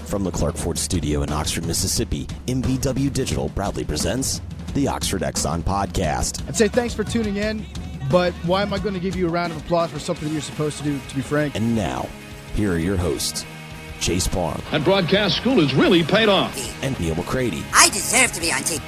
From the Clark Ford Studio in Oxford, Mississippi, MBW Digital proudly presents the Oxford Exxon Podcast. I'd say thanks for tuning in, but why am I going to give you a round of applause for something you're supposed to do, to be frank? And now, here are your hosts, Chase Parham. And broadcast school has really paid off. And Neal McCready. I deserve to be on TV.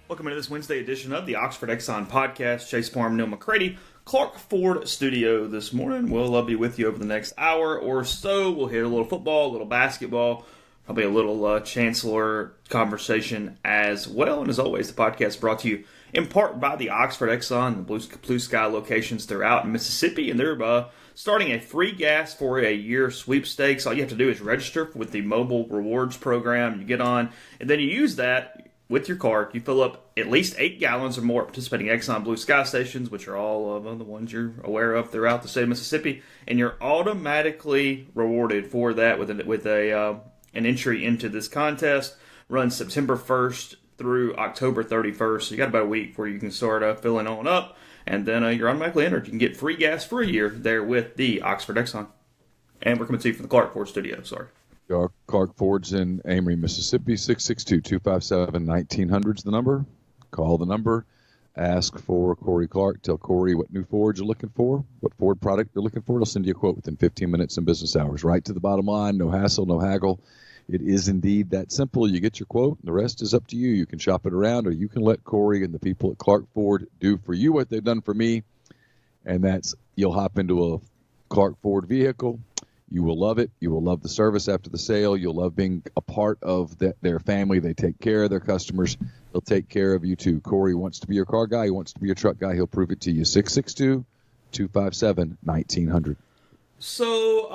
Welcome into this Wednesday edition of the Oxford Exxon Podcast. Chase Parham, Neal McCready, Clark Ford Studio this morning. We'll be with you over the next hour or so. We'll hit a little football, a little basketball, probably a little chancellor conversation as well. And as always, the podcast is brought to you in part by the Oxford Exxon, the Blue Sky locations throughout Mississippi. And they're starting a free gas for a year sweepstakes. All you have to do is register with the mobile rewards program. You get on, and then you use that with your card. You fill up at least 8 gallons or more at participating Exxon Blue Sky stations, which are all of the ones you're aware of throughout the state of Mississippi, and you're automatically rewarded for that with an entry into this contest. Runs September 1st through October 31st. So you got about a week where you can start filling on up, and then you're automatically entered. You can get free gas for a year there with the Oxford Exxon. And we're coming to you from the Clark Ford Studio. Sorry. Clark Ford's in Amory, Mississippi. 662-257-1900 is the number. Call the number. Ask for Corey Clark. Tell Corey what new Ford you're looking for, what Ford product you're looking for. They'll send you a quote within 15 minutes in business hours. Right to the bottom line. No hassle, no haggle. It is indeed that simple. You get your quote, and the rest is up to you. You can shop it around, or you can let Corey and the people at Clark Ford do for you what they've done for me, and that's you'll hop into a Clark Ford vehicle. You will love it. You will love the service after the sale. You'll love being a part of their family. They take care of their customers. They'll take care of you, too. Corey wants to be your car guy. He wants to be your truck guy. He'll prove it to you. 662-257-1900. So,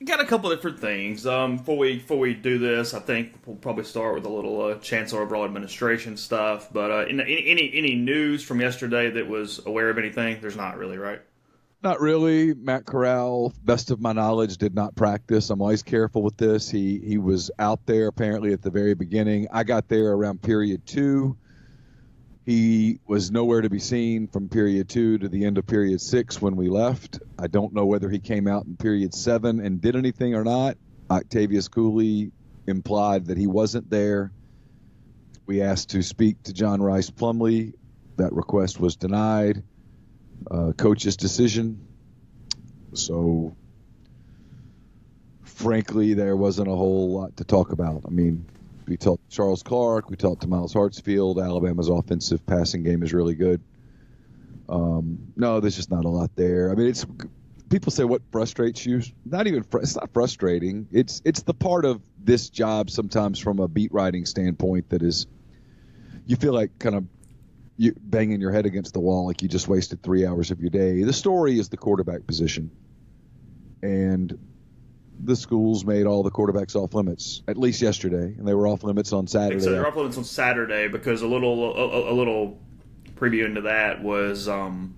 we got a couple of different things. Before we do this, I think we'll probably start with a little Chancellor Overall Administration stuff. But any news from yesterday that was aware of anything? There's not really, right? Not really. Matt Corral, best of my knowledge, did not practice. I'm always careful with this. He was out there apparently at the very beginning. I got there around period 2. He was nowhere to be seen from period 2 to the end of period 6 when we left. I don't know whether he came out in period 7 and did anything or not. Octavius Cooley implied that he wasn't there. We asked to speak to John Rice Plumlee. That request was denied. Coach's decision. So, frankly, there wasn't a whole lot to talk about. I mean, we talked to Charles Clark. We talked to Miles Hartsfield. Alabama's offensive passing game is really good. No, there's just not a lot there. I mean, people say what frustrates you. It's not frustrating. It's the part of this job sometimes from a beat writing standpoint that is, you feel like kind of you banging your head against the wall like you just wasted 3 hours of your day. The story is the quarterback position. And the schools made all the quarterbacks off limits, at least yesterday, and they were off limits on Saturday. So they were off limits on Saturday because a little preview into that was let's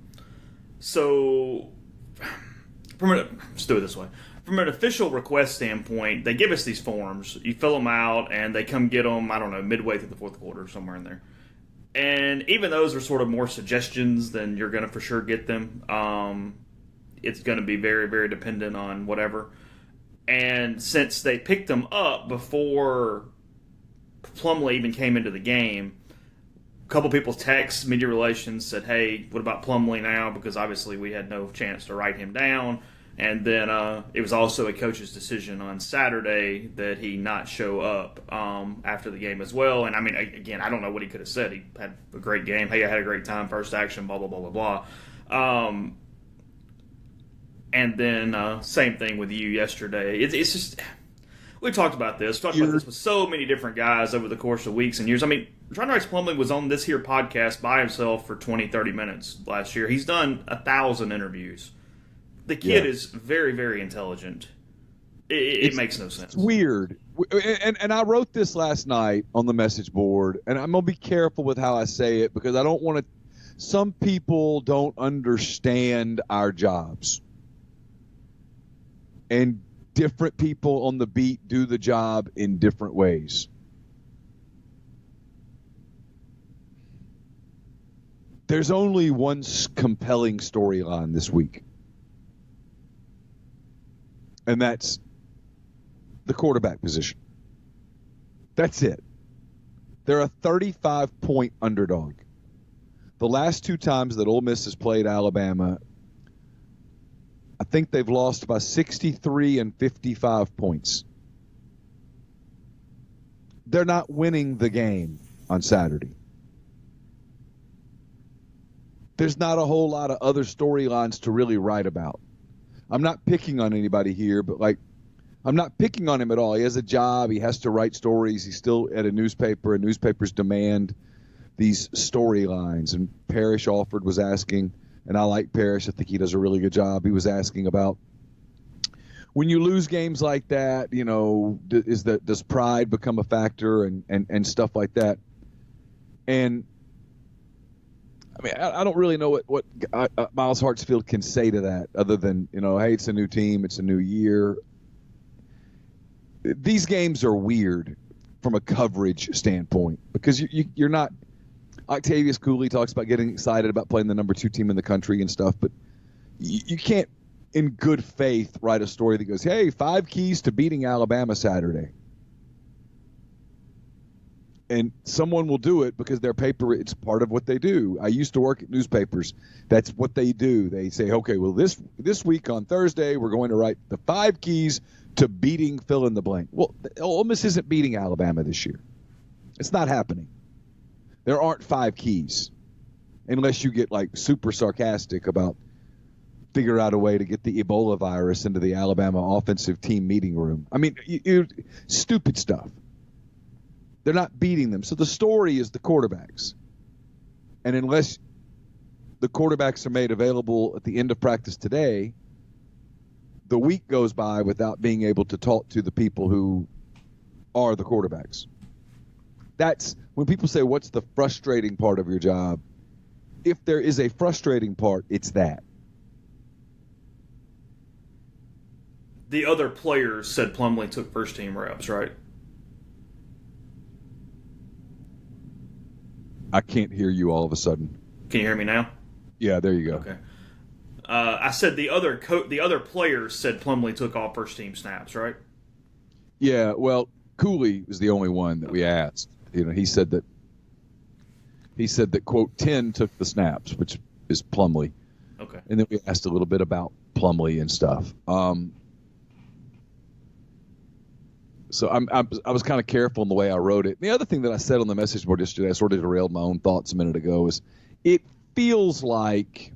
do it this way. From an official request standpoint, they give us these forms. You fill them out, and they come get them, I don't know, midway through the fourth quarter, somewhere in there. And even those are sort of more suggestions than you're going to for sure get them. It's going to be very, very dependent on whatever. And since they picked them up before Plumlee even came into the game, a couple people text media relations, said, hey, what about Plumlee now? Because obviously we had no chance to write him down. And then it was also a coach's decision on Saturday that he not show up after the game as well. And, I mean, again, I don't know what he could have said. He had a great game. Hey, I had a great time, first action, blah, blah, blah, blah, blah. And then same thing with you yesterday. It's just – we talked about this. We talked about this with so many different guys over the course of weeks and years. I mean, John Rice Plumlee was on this here podcast by himself for 20, 30 minutes last year. He's done 1,000 interviews. The kid is very, very intelligent. It makes no sense. It's weird. And I wrote this last night on the message board, and I'm going to be careful with how I say it because I don't want to – some people don't understand our jobs. And different people on the beat do the job in different ways. There's only one compelling storyline this week, and that's the quarterback position. That's it. They're a 35-point underdog. The last two times that Ole Miss has played Alabama, I think they've lost by 63 and 55 points. They're not winning the game on Saturday. There's not a whole lot of other storylines to really write about. I'm not picking on anybody here, but I'm not picking on him at all. He has a job. He has to write stories. He's still at a newspaper, and newspapers demand these storylines. And Parrish Alford was asking, and I like Parrish. I think he does a really good job. He was asking about when you lose games like that, does pride become a factor and stuff like that? And I mean, I don't really know what Miles Hartsfield can say to that other than, hey, it's a new team, it's a new year. These games are weird from a coverage standpoint because you're not – Octavius Cooley talks about getting excited about playing the number 2 team in the country and stuff, but you can't in good faith write a story that goes, hey, 5 keys to beating Alabama Saturday. And someone will do it because their paper, it's part of what they do. I used to work at newspapers. That's what they do. They say, okay, well, this week on Thursday, we're going to write the 5 keys to beating fill in the blank. Well, Ole Miss isn't beating Alabama this year. It's not happening. There aren't 5 keys unless you get super sarcastic about figure out a way to get the Ebola virus into the Alabama offensive team meeting room. I mean, stupid stuff. They're not beating them. So the story is the quarterbacks. And unless the quarterbacks are made available at the end of practice today, the week goes by without being able to talk to the people who are the quarterbacks. That's when people say, what's the frustrating part of your job? If there is a frustrating part, it's that. The other players said Plumlee took first-team reps, right? I can't hear you all of a sudden. Can you hear me now? Yeah, there you go. Okay. I said the other players said Plumlee took all first-team snaps, right? Yeah, well, Cooley was the only one that we asked. He said that quote 10 took the snaps, which is Plumlee. Okay. And then we asked a little bit about Plumlee and stuff. So I was kind of careful in the way I wrote it. The other thing that I said on the message board yesterday, I sort of derailed my own thoughts a minute ago, is it feels like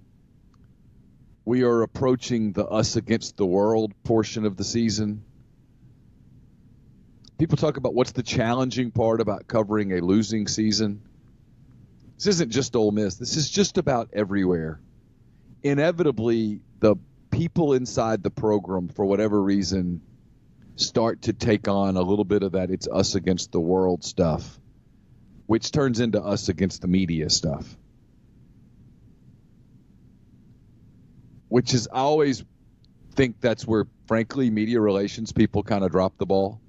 we are approaching the us against the world portion of the season. People talk about what's the challenging part about covering a losing season. This isn't just Ole Miss. This is just about everywhere. Inevitably, the people inside the program, for whatever reason, start to take on a little bit of that it's us against the world stuff, which turns into us against the media stuff. Which is, I always think that's where, frankly, media relations people kind of drop the ball.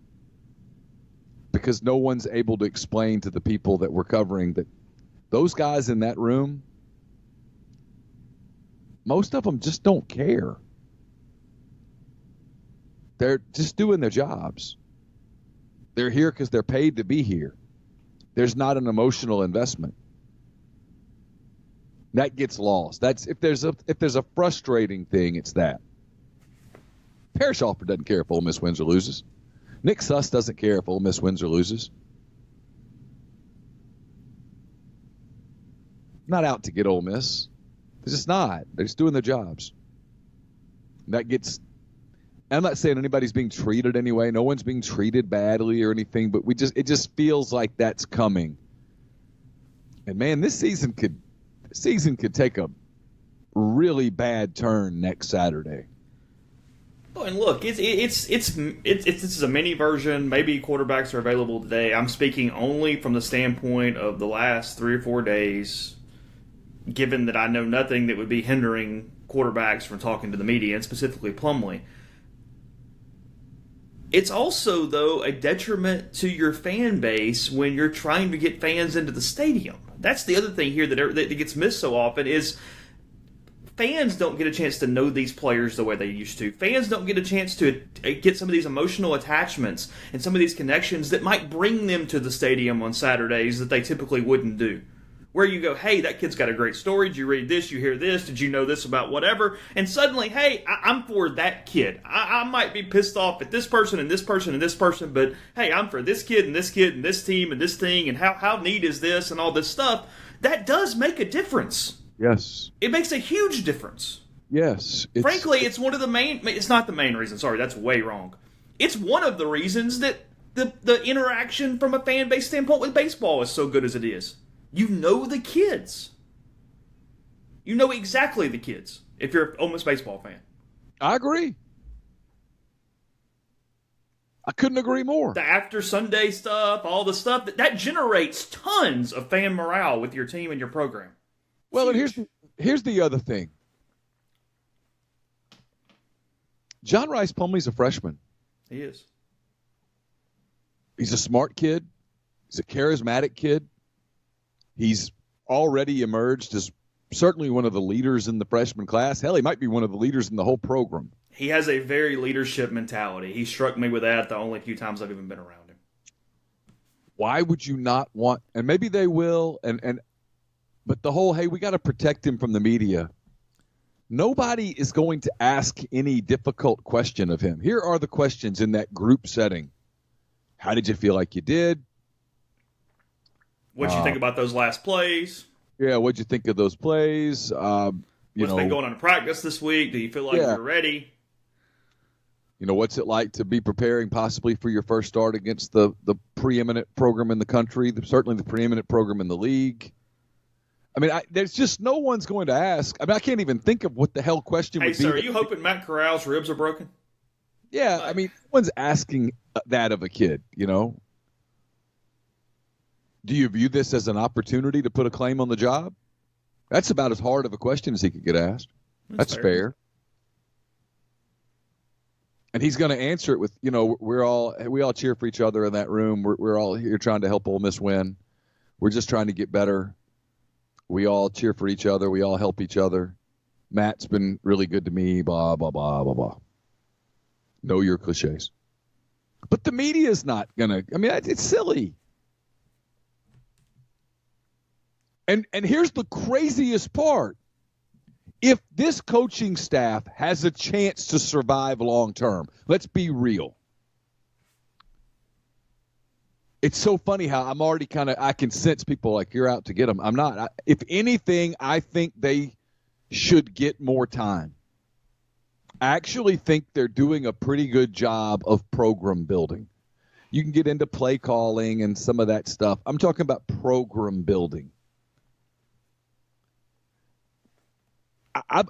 Because no one's able to explain to the people that we're covering that those guys in that room, most of them just don't care. They're just doing their jobs. They're here because they're paid to be here. There's not an emotional investment. That gets lost. That's if there's a frustrating thing, it's that. Parrish Alford doesn't care if Ole Miss wins or loses. Nick Suss doesn't care if Ole Miss wins or loses. Not out to get Ole Miss. They're just not. They're just doing their jobs. And that gets. I'm not saying anybody's being treated anyway. No one's being treated badly or anything, but it just feels like that's coming. And man, this season could take a really bad turn next Saturday. Oh, and look, this is a mini version. Maybe quarterbacks are available today. I'm speaking only from the standpoint of the last 3 or 4 days, given that I know nothing that would be hindering quarterbacks from talking to the media, and specifically Plumlee. It's also, though, a detriment to your fan base when you're trying to get fans into the stadium. That's the other thing here that gets missed so often is fans don't get a chance to know these players the way they used to. Fans don't get a chance to get some of these emotional attachments and some of these connections that might bring them to the stadium on Saturdays that they typically wouldn't do. Where you go, hey, that kid's got a great story. Did you read this? You hear this? Did you know this about whatever? And suddenly, hey, I'm for that kid. I might be pissed off at this person and this person and this person, but hey, I'm for this kid and this team and this thing and how neat is this and all this stuff. That does make a difference. Yes. It makes a huge difference. Yes. Frankly, it's one of the main... It's not the main reason. Sorry, that's way wrong. It's one of the reasons that the interaction from a fan base standpoint with baseball is so good as it is. You know the kids. You know exactly the kids if you're an Ole Miss baseball fan. I agree. I couldn't agree more. The after Sunday stuff, all the stuff, that generates tons of fan morale with your team and your program. Well, and here's the other thing. John Rice Plumlee's a freshman. He is. He's a smart kid. He's a charismatic kid. He's already emerged as certainly one of the leaders in the freshman class. Hell, he might be one of the leaders in the whole program. He has a very leadership mentality. He struck me with that the only few times I've even been around him. Why would you not want, and maybe they will, but the whole, hey, we got to protect him from the media. Nobody is going to ask any difficult question of him. Here are the questions in that group setting. How did you feel like you did? What'd you think about those last plays? Yeah, what'd you think of those plays? What's been going on in practice this week? Do you feel like you're ready? What's it like to be preparing possibly for your first start against the preeminent program in the country, certainly the preeminent program in the league? I mean, there's just no one's going to ask. I mean, I can't even think of what the hell question would be. Hey, sir, are you hoping Matt Corral's ribs are broken? Yeah, I mean, no one's asking that of a kid, Do you view this as an opportunity to put a claim on the job? That's about as hard of a question as he could get asked. That's fair. And he's going to answer it with, we all cheer for each other in that room. We're all here trying to help Ole Miss win. We're just trying to get better. We all cheer for each other. We all help each other. Matt's been really good to me, blah, blah, blah, blah, blah. Know your cliches. But the media's not going to, it's silly. And here's the craziest part. If this coaching staff has a chance to survive long term, let's be real. It's so funny how I'm already I can sense people like you're out to get them. I'm not. If anything, I think they should get more time. I actually think they're doing a pretty good job of program building. You can get into play calling and some of that stuff. I'm talking about program building. I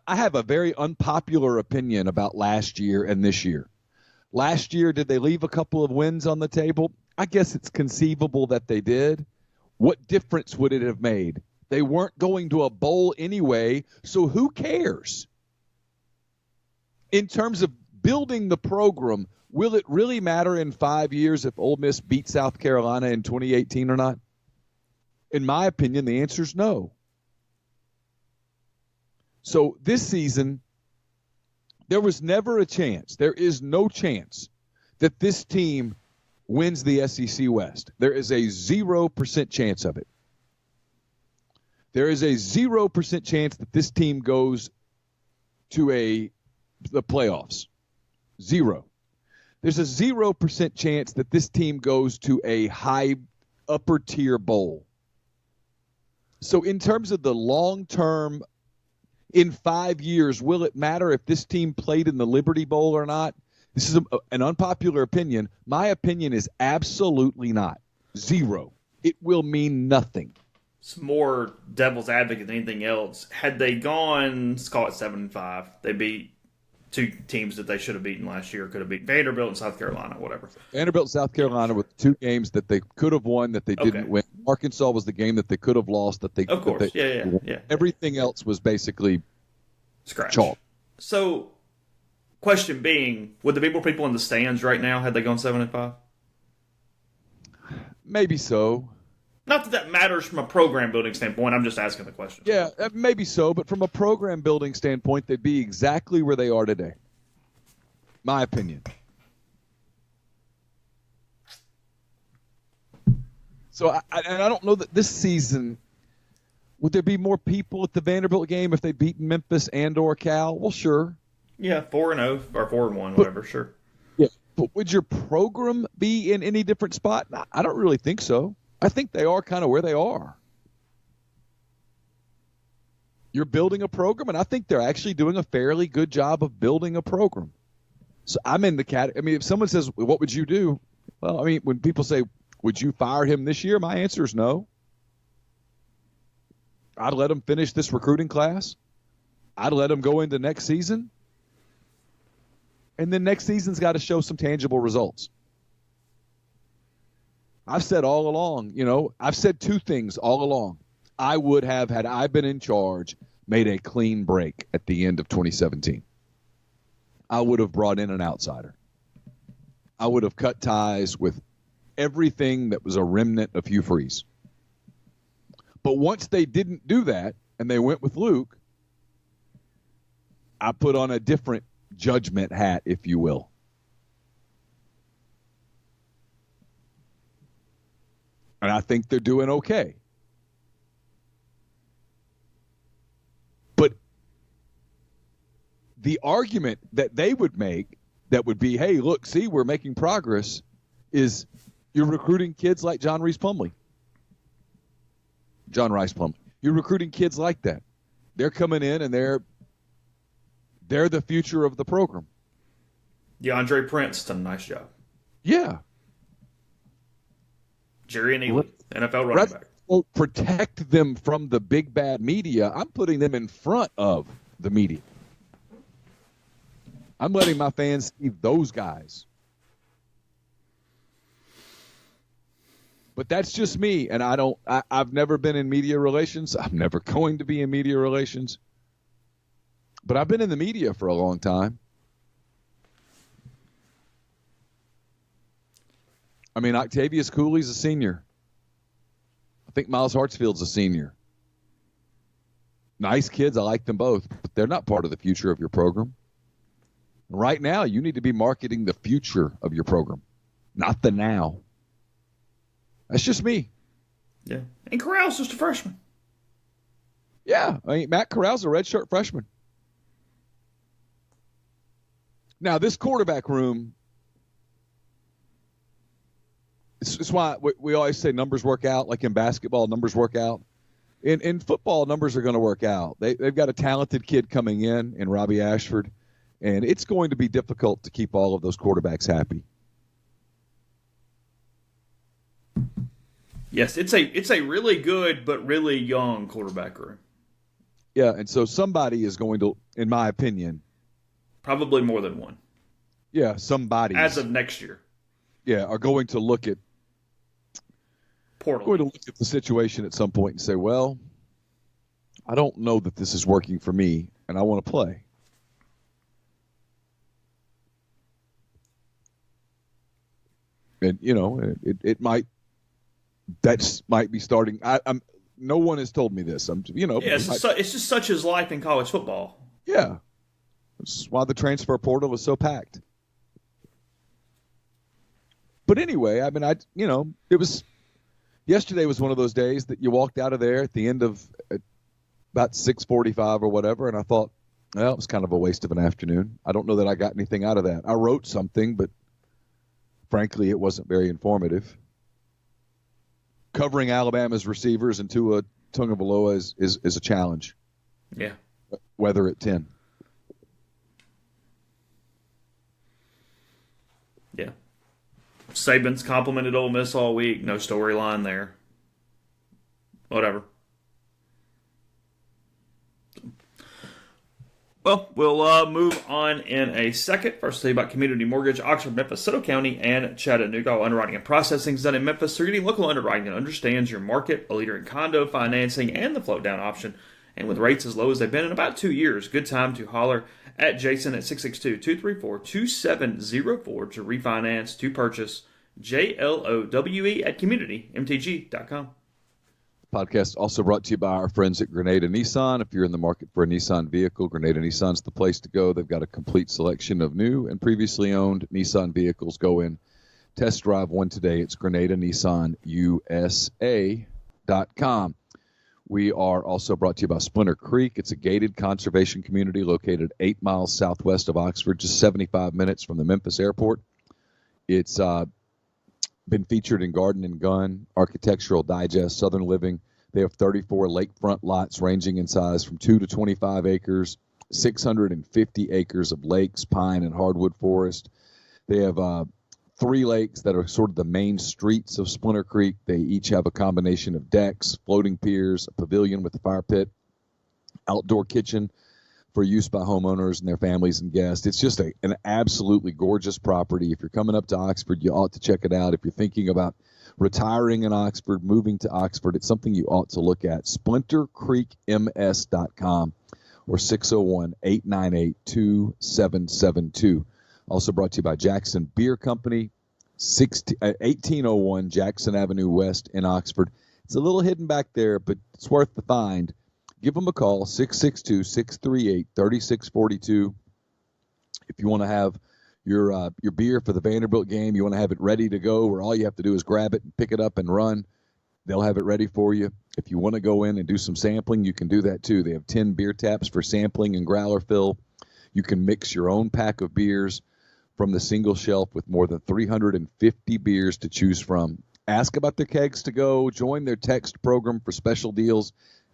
have a very unpopular opinion about last year and this year. Last year, did they leave a couple of wins on the table? I guess it's conceivable that they did. What difference would it have made? They weren't going to a bowl anyway, so who cares? In terms of building the program, will it really matter in 5 years if Ole Miss beat South Carolina in 2018 or not? In my opinion, the answer is no. So this season, there was never a chance. There is no chance that this team wins the SEC West. There is a 0% chance of it. There is a 0% chance that this team goes to the playoffs. Zero. There's a 0% chance that this team goes to a high upper tier bowl. So in terms of the long-term, in 5 years, will it matter if this team played in the Liberty Bowl or not? This is an unpopular opinion. My opinion is absolutely not. Zero. It will mean nothing. It's more devil's advocate than anything else. Had they gone, let's call it 7-5, they beat two teams that they should have beaten last year. Could have beat Vanderbilt and South Carolina, whatever. Vanderbilt and South Carolina with two games that they could have won that they didn't win. Arkansas was the game that they could have lost that they. Of course, yeah. Everything else was basically scratch. chalk. So Question being, would there be more people in the stands right now had they gone 7-5? Maybe so. Not that matters from a program building standpoint. I'm just asking the question. Yeah, maybe so. But from a program building standpoint, they'd be exactly where they are today. My opinion. So I don't know that this season, would there be more people at the Vanderbilt game if they beat Memphis and or Cal? Well, sure. Yeah, 4-0 or 4-1, whatever, sure. Yeah, but would your program be in any different spot? I don't really think so. I think they are kind of where they are. You're building a program, and I think they're actually doing a fairly good job of building a program. So I'm in the category. I mean, if someone says, what would you do? Well, I mean, when people say, would you fire him this year? My answer is no. I'd let him finish this recruiting class. I'd let him go into next season. And then next season's got to show some tangible results. I've said all along, I've said two things all along. I would have, had I been in charge, made a clean break at the end of 2017. I would have brought in an outsider. I would have cut ties with everything that was a remnant of Hugh Freeze. But once they didn't do that and they went with Luke, I put on a different judgment hat, if you will. And I think they're doing okay. But the argument that they would make that would be, hey, look, see, we're making progress, is you're recruiting kids like John Rice Plumlee. You're recruiting kids like that. They're coming in and they're the future of the program. DeAndre Prince done a nice job. Yeah. Jerry and Ely, NFL running back. Well, protect them from the big bad media. I'm putting them in front of the media. I'm letting my fans see those guys. But that's just me, and I've never been in media relations. I'm never going to be in media relations. But I've been in the media for a long time. I mean, Octavius Cooley's a senior. I think Miles Hartsfield's a senior. Nice kids. I like them both, but they're not part of the future of your program. Right now, you need to be marketing the future of your program, not the now. That's just me. Yeah. And Corral's just a freshman. Yeah. I mean, Matt Corral's a redshirt freshman. Now, this quarterback room, it's why we always say numbers work out. Like in basketball, numbers work out. In football, numbers are going to work out. They've got a talented kid coming in Robbie Ashford, and it's going to be difficult to keep all of those quarterbacks happy. Yes, it's a really good but really young quarterback room. Yeah, and so somebody is going to, in my opinion, probably more than one. Yeah, somebody as of next year. Yeah, are going to look at portal. Going to look at the situation at some point and say, well, I don't know that this is working for me, and I want to play. And it might. That might be starting. No one has told me this. Yeah, it's just such as life in college football. Yeah, that's why the transfer portal is so packed. But anyway, I mean, it was yesterday was one of those days that you walked out of there at the end of about 6:45 or whatever, and I thought, well, it was kind of a waste of an afternoon. I don't know that I got anything out of that. I wrote something, but frankly, it wasn't very informative. Covering Alabama's receivers and Tua Tagovailoa is a challenge. Yeah. Whether at 10. Yeah. Saban's complimented Ole Miss all week. No storyline there. Whatever. Well, we'll move on in a second. First, tell you about Community Mortgage, Oxford, Memphis, Soto County, and Chattanooga. All underwriting and processing is done in Memphis. So you're getting local underwriting that understands your market, a leader in condo financing, and the float down option. And with rates as low as they've been in about 2 years, good time to holler at Jason at 662-234-2704 to refinance, to purchase. JLOWE at communitymtg.com. Podcast also brought to you by our friends at Grenada Nissan. If you're in the market for a Nissan vehicle, Grenada Nissan's the place to go. They've got a complete selection of new and previously owned Nissan vehicles. Go in, test drive one today. It's GrenadaNissanUSA.com. We are also brought to you by Splinter Creek. It's a gated conservation community located 8 miles southwest of Oxford, just 75 minutes from the Memphis airport. It's been featured in Garden and Gun, Architectural Digest, Southern Living. They have 34 lakefront lots ranging in size from 2 to 25 acres, 650 acres of lakes, pine, and hardwood forest. They have 3 lakes that are sort of the main streets of Splinter Creek. They each have a combination of decks, floating piers, a pavilion with a fire pit, outdoor kitchen for use by homeowners and their families and guests. It's just an absolutely gorgeous property. If you're coming up to Oxford, you ought to check it out. If you're thinking about retiring in Oxford, moving to Oxford, it's something you ought to look at. SplinterCreekMS.com or 601-898-2772. Also brought to you by Jackson Beer Company, 1801 Jackson Avenue West in Oxford. It's a little hidden back there, but it's worth the find. Give them a call, 662-638-3642. If you want to have your beer for the Vanderbilt game, you want to have it ready to go where all you have to do is grab it and pick it up and run, they'll have it ready for you. If you want to go in and do some sampling, you can do that too. They have 10 beer taps for sampling and growler fill. You can mix your own pack of beers from the single shelf with more than 350 beers to choose from. Ask about their kegs to go. Join their text program for special deals.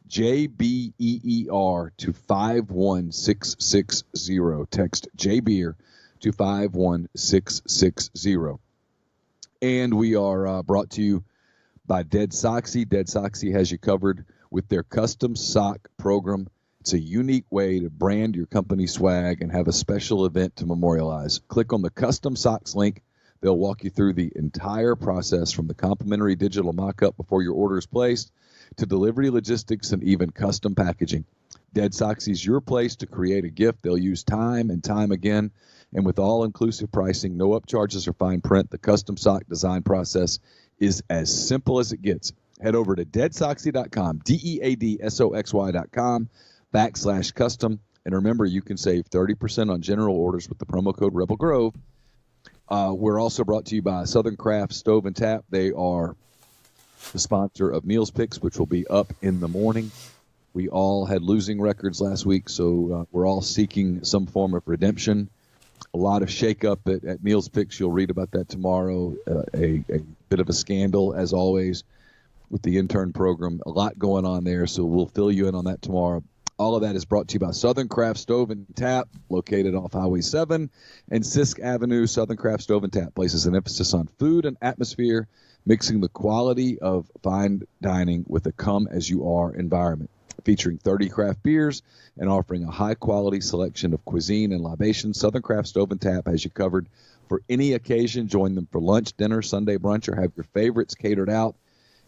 JBEER to 51660. Text JBEER to 51660. And we are brought to you by Dead Soxy. Dead Soxy has you covered with their custom sock program. It's a unique way to brand your company swag and have a special event to memorialize. Click on the custom socks link. They'll walk you through the entire process from the complimentary digital mock-up before your order is placed to delivery logistics and even custom packaging. Dead Soxy's your place to create a gift they'll use time and time again. And with all-inclusive pricing, no upcharges or fine print, the custom sock design process is as simple as it gets. Head over to deadsoxy.com, deadsoxy.com/custom. And remember, you can save 30% on general orders with the promo code Rebel Grove. We're also brought to you by Southern Craft Stove and Tap. They are the sponsor of Meals Picks, which will be up in the morning. We all had losing records last week, so we're all seeking some form of redemption. A lot of shakeup at Meals Picks. You'll read about that tomorrow. A bit of a scandal, as always, with the intern program. A lot going on there, so we'll fill you in on that tomorrow. All of that is brought to you by Southern Craft Stove and Tap, located off Highway 7 and Sisk Avenue. Southern Craft Stove and Tap places an emphasis on food and atmosphere, mixing the quality of fine dining with a come-as-you-are environment. Featuring 30 craft beers and offering a high-quality selection of cuisine and libations, Southern Craft Stove and Tap has you covered for any occasion. Join them for lunch, dinner, Sunday brunch, or have your favorites catered out.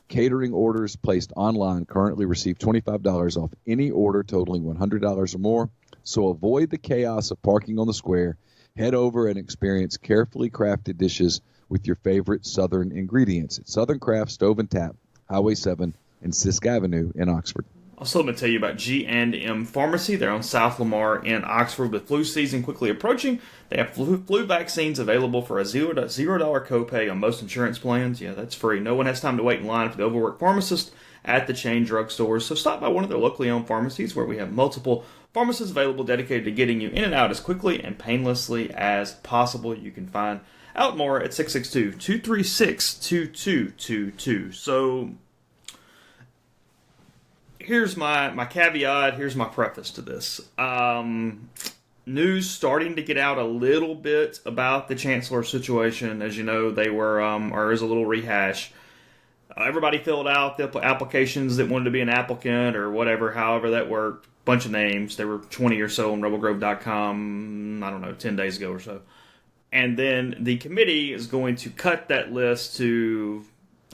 Catering orders placed online currently receive $25 off any order totaling $100 or more. So avoid the chaos of parking on the square. Head over and experience carefully crafted dishes with your favorite Southern ingredients at Southern Craft Stove and Tap, Highway 7 and Sisk Avenue in Oxford. Also, let me tell you about G&M Pharmacy. They're on South Lamar in Oxford. With flu season quickly approaching, they have flu vaccines available for a $0 copay on most insurance plans. Yeah, that's free. No one has time to wait in line for the overworked pharmacist at the chain drugstores. So stop by one of their locally owned pharmacies where we have multiple pharmacists available dedicated to getting you in and out as quickly and painlessly as possible. You can find out more at 662-236-2222. So here's my caveat, here's my preface to this. News starting to get out a little bit about the chancellor situation. As you know, they were, or is a little rehash. Everybody filled out the applications that wanted to be an applicant or whatever, however that worked. Bunch of names. There were 20 or so on rebelgrove.com, I don't know, 10 days ago or so. And then the committee is going to cut that list to,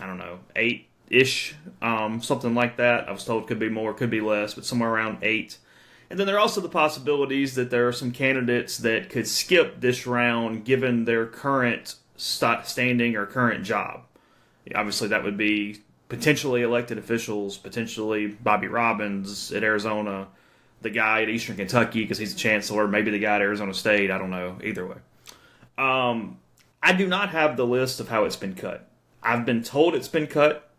I don't know, 8 ish, something like that. I was told could be more, could be less, but somewhere around 8. And then there are also the possibilities that there are some candidates that could skip this round given their current standing or current job. Obviously, that would be potentially elected officials, potentially Bobby Robbins at Arizona, the guy at Eastern Kentucky because he's a chancellor, maybe the guy at Arizona State. I don't know. Either way. I do not have the list of how it's been cut. I've been told it's been cut.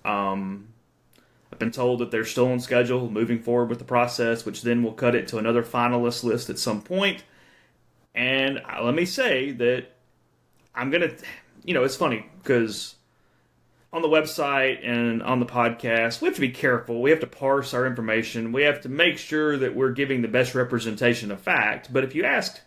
I've been told that they're still on schedule, moving forward with the process, which then will cut it to another finalist list at some point. And let me say that I'm going to, it's funny because on the website and on the podcast, we have to be careful. We have to parse our information. We have to make sure that we're giving the best representation of fact. But if you ask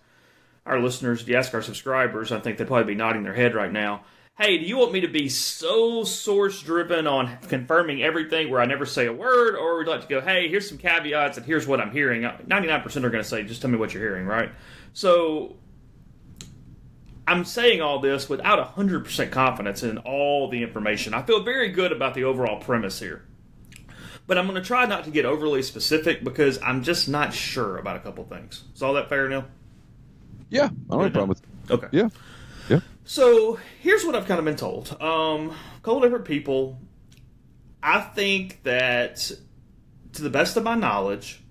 our listeners, if you ask our subscribers, I think they'd probably be nodding their head right now. Hey, do you want me to be so source-driven on confirming everything where I never say a word, or would you like to go, hey, here's some caveats and here's what I'm hearing? 99% are going to say, just tell me what you're hearing, right? So I'm saying all this without 100% confidence in all the information. I feel very good about the overall premise here. But I'm going to try not to get overly specific because I'm just not sure about a couple things. Is all that fair, Neil? Yeah, I don't have a problem with it. Okay. Yeah. So here's what I've kind of been told. A couple different people. I think that, to the best of my knowledge,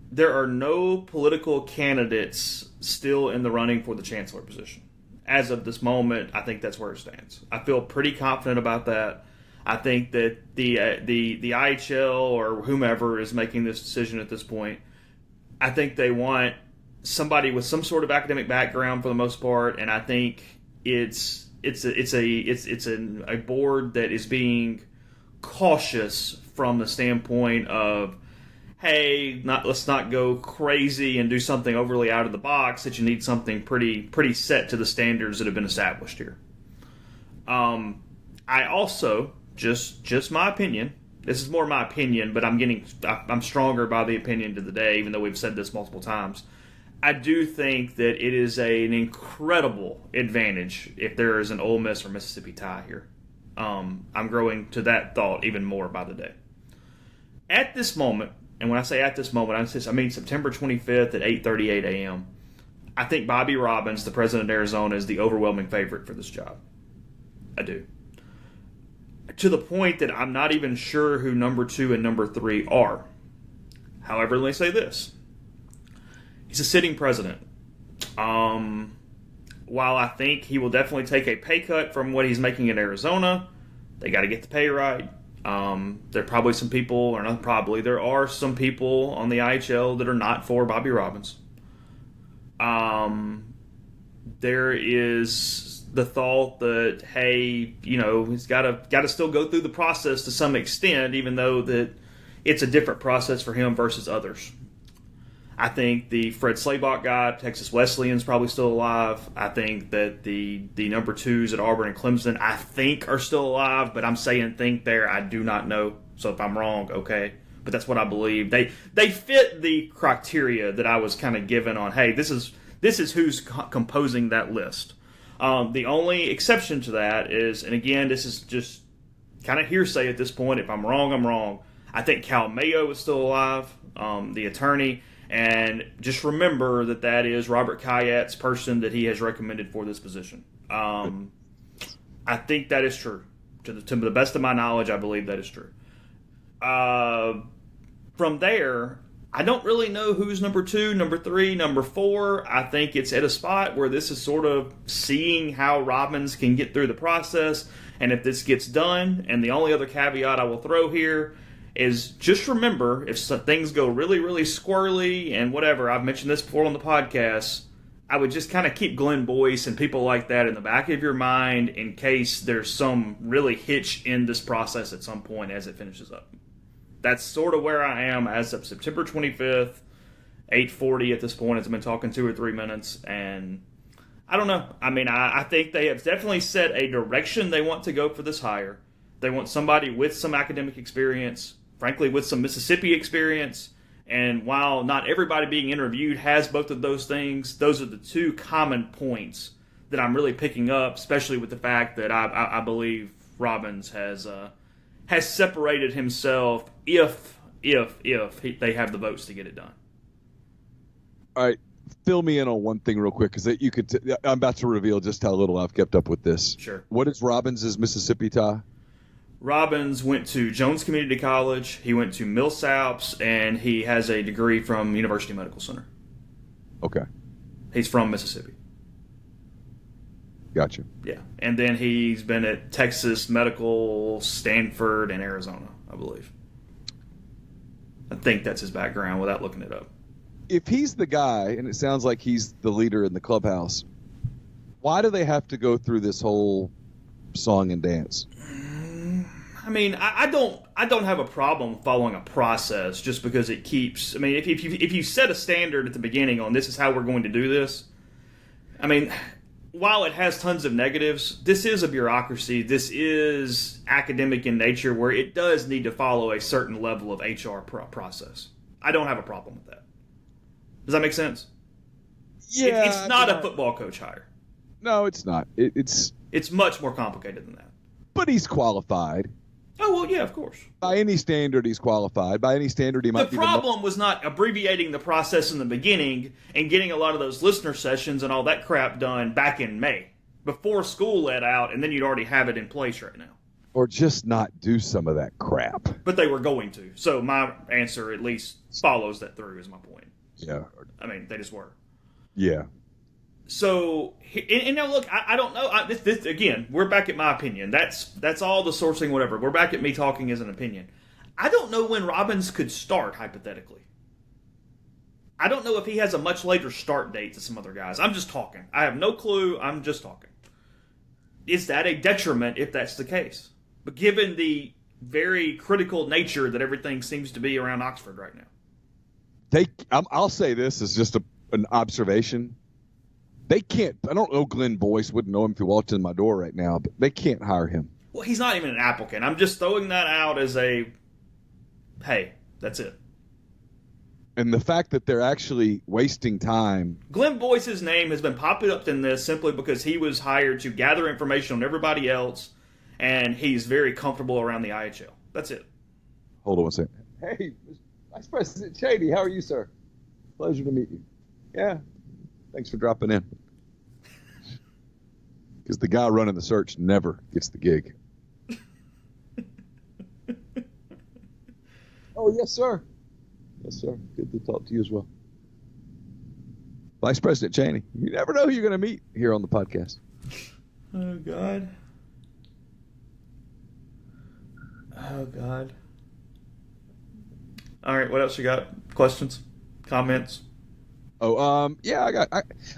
there are no political candidates still in the running for the chancellor position. As of this moment, I think that's where it stands. I feel pretty confident about that. I think that the IHL or whomever is making this decision at this point, I think they want somebody with some sort of academic background for the most part, and I think it's a board that is being cautious from the standpoint of, hey, let's not go crazy and do something overly out of the box. That you need something pretty set to the standards that have been established here. I also just my opinion. This is more my opinion, but I'm stronger by the opinion to the day, even though we've said this multiple times. I do think that it is an incredible advantage if there is an Ole Miss or Mississippi tie here. I'm growing to that thought even more by the day. At this moment, and when I say at this moment, I mean September 25th at 8:38 a.m., I think Bobby Robbins, the president of Arizona, is the overwhelming favorite for this job. I do. To the point that I'm not even sure who number 2 and number 3 are. However, let me say this. He's a sitting president. While I think he will definitely take a pay cut from what he's making in Arizona, they got to get the pay right. There are probably some people, or not probably, there are some people on the IHL that are not for Bobby Robbins. There is the thought that, hey, he's got to still go through the process to some extent, even though that it's a different process for him versus others. I think the Fred Slaybach guy, Texas Wesleyan's probably still alive. I think that the number 2s at Auburn and Clemson, I think, are still alive, but I'm saying think there. I do not know. So if I'm wrong, okay. But that's what I believe. They fit the criteria that I was kind of given on, hey, this is who's composing that list. The only exception to that is, and again, this is just kind of hearsay at this point. If I'm wrong, I'm wrong. I think Cal Mayo is still alive, the attorney. And just remember that is Robert Kayat's person that he has recommended for this position. I think that is true. To the best of my knowledge, I believe that is true. From there, I don't really know who's number 2, number 3, number 4. I think it's at a spot where this is sort of seeing how Robbins can get through the process. And if this gets done, and the only other caveat I will throw here is just remember, if things go really, really squirrely and whatever, I've mentioned this before on the podcast, I would just kind of keep Glenn Boyce and people like that in the back of your mind in case there's some really hitch in this process at some point as it finishes up. That's sort of where I am as of September 25th, 8:40 at this point, as I've been talking 2 or 3 minutes, and I don't know. I mean, I think they have definitely set a direction they want to go for this hire. They want somebody with some academic experience, frankly, with some Mississippi experience. And while not everybody being interviewed has both of those things, those are the 2 common points that I'm really picking up, especially with the fact that I believe Robbins has has separated himself if they have the votes to get it done. All right, fill me in on one thing real quick, because I'm about to reveal just how little I've kept up with this. Sure. What is Robbins' Mississippi tie? Robbins went to Jones Community College. He went to Millsaps, and he has a degree from University Medical Center. Okay. He's from Mississippi. Gotcha. Yeah, and then he's been at Texas Medical, Stanford, and Arizona, I believe. I think that's his background without looking it up. If he's the guy, and it sounds like he's the leader in the clubhouse, why do they have to go through this whole song and dance? I mean, I don't have a problem following a process just because it keeps. I mean, if you set a standard at the beginning on this is how we're going to do this, I mean, while it has tons of negatives, this is a bureaucracy. This is academic in nature, where it does need to follow a certain level of HR process. I don't have a problem with that. Does that make sense? Yeah, it's not a football coach hire. No, it's not. It's much more complicated than that. But he's qualified. Oh, well, yeah, of course. By any standard, he's qualified. By any standard, he might be. The problem was not abbreviating the process in the beginning and getting a lot of those listener sessions and all that crap done back in May, before school let out, and then you'd already have it in place right now. Or just not do some of that crap. But they were going to. So my answer at least follows that through, is my point. Yeah. I mean, they just were. Yeah. So, and now look, I don't know. This again, we're back at my opinion. That's all the sourcing, whatever. We're back at me talking as an opinion. I don't know when Robbins could start, hypothetically. I don't know if he has a much later start date than some other guys. I'm just talking. I have no clue. I'm just talking. Is that a detriment if that's the case? But given the very critical nature that everything seems to be around Oxford right now. I'll say this as just an observation. They can't. I don't know. Glenn Boyce wouldn't know him if he walked in my door right now, but they can't hire him. Well, he's not even an applicant. I'm just throwing that out as a, hey, that's it. And the fact that they're actually wasting time. Glenn Boyce's name has been popping up in this simply because he was hired to gather information on everybody else, and he's very comfortable around the IHL. That's it. Hold on one second. Hey, Vice President Cheney, how are you, sir? Pleasure to meet you. Yeah. Thanks for dropping in. Because the guy running the search never gets the gig. Oh, yes, sir. Yes, sir. Good to talk to you as well. Vice President Cheney. You never know who you're going to meet here on the podcast. Oh, God. Oh, God. All right, what else you got? Questions? Comments? Oh, yeah,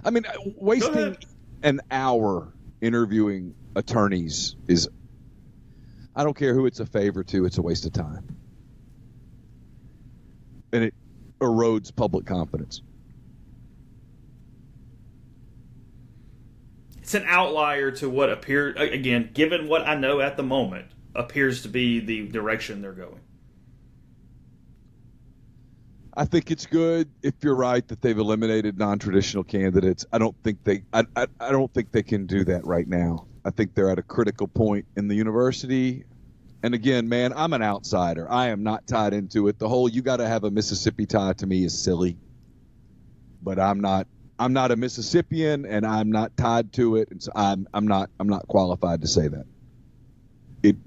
I mean, wasting an hour interviewing attorneys is, I don't care who it's a favor to, it's a waste of time. And it erodes public confidence. It's an outlier to what appears, again, given what I know at the moment, appears to be the direction they're going. I think it's good if you're right that they've eliminated non-traditional candidates. I don't think they can do that right now. I think they're at a critical point in the university. And again, man, I'm an outsider. I am not tied into it. The whole you got to have a Mississippi tie to me is silly. But I'm not a Mississippian and I'm not tied to it, and so I'm not qualified to say that. It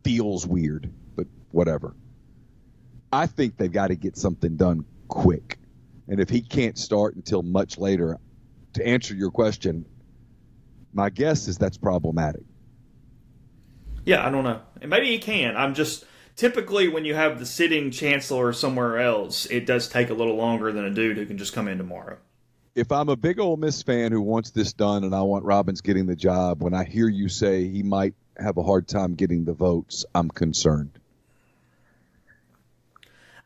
feels weird, but whatever. I think they've got to get something done quick. And if he can't start until much later, to answer your question, my guess is that's problematic. Yeah, I don't know. And maybe he can. I'm just, typically when you have the sitting chancellor somewhere else, it does take a little longer than a dude who can just come in tomorrow. If I'm a big Ole Miss fan who wants this done and I want Robbins getting the job, when I hear you say he might have a hard time getting the votes, I'm concerned.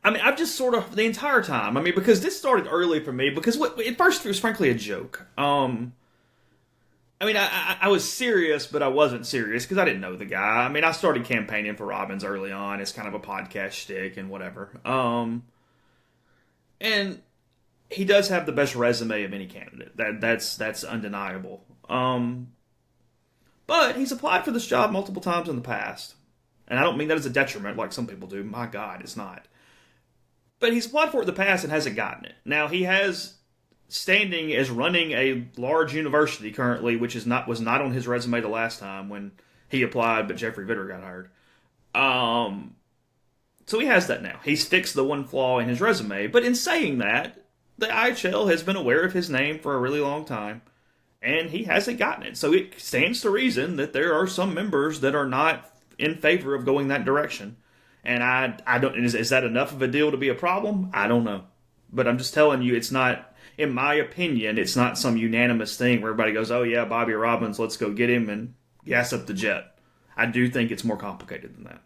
I mean, I've just sort of, the entire time, I mean, because this started early for me, because at first it was frankly a joke. I mean, I was serious, but I wasn't serious, because I didn't know the guy. I mean, I started campaigning for Robbins early on as kind of a podcast shtick and whatever. And he does have the best resume of any candidate. That's undeniable. But he's applied for this job multiple times in the past. And I don't mean that as a detriment like some people do. My God, it's not. But he's applied for it in the past and hasn't gotten it. Now, he has standing as running a large university currently, which was not on his resume the last time when he applied, but Jeffrey Vitter got hired. So he has that now. He's fixed the one flaw in his resume. But in saying that, the IHL has been aware of his name for a really long time, and he hasn't gotten it. So it stands to reason that there are some members that are not in favor of going that direction. And I don't. Is that enough of a deal to be a problem? I don't know. But I'm just telling you, it's not. In my opinion, it's not some unanimous thing where everybody goes, "Oh yeah, Bobby Robbins, let's go get him and gas up the jet." I do think it's more complicated than that.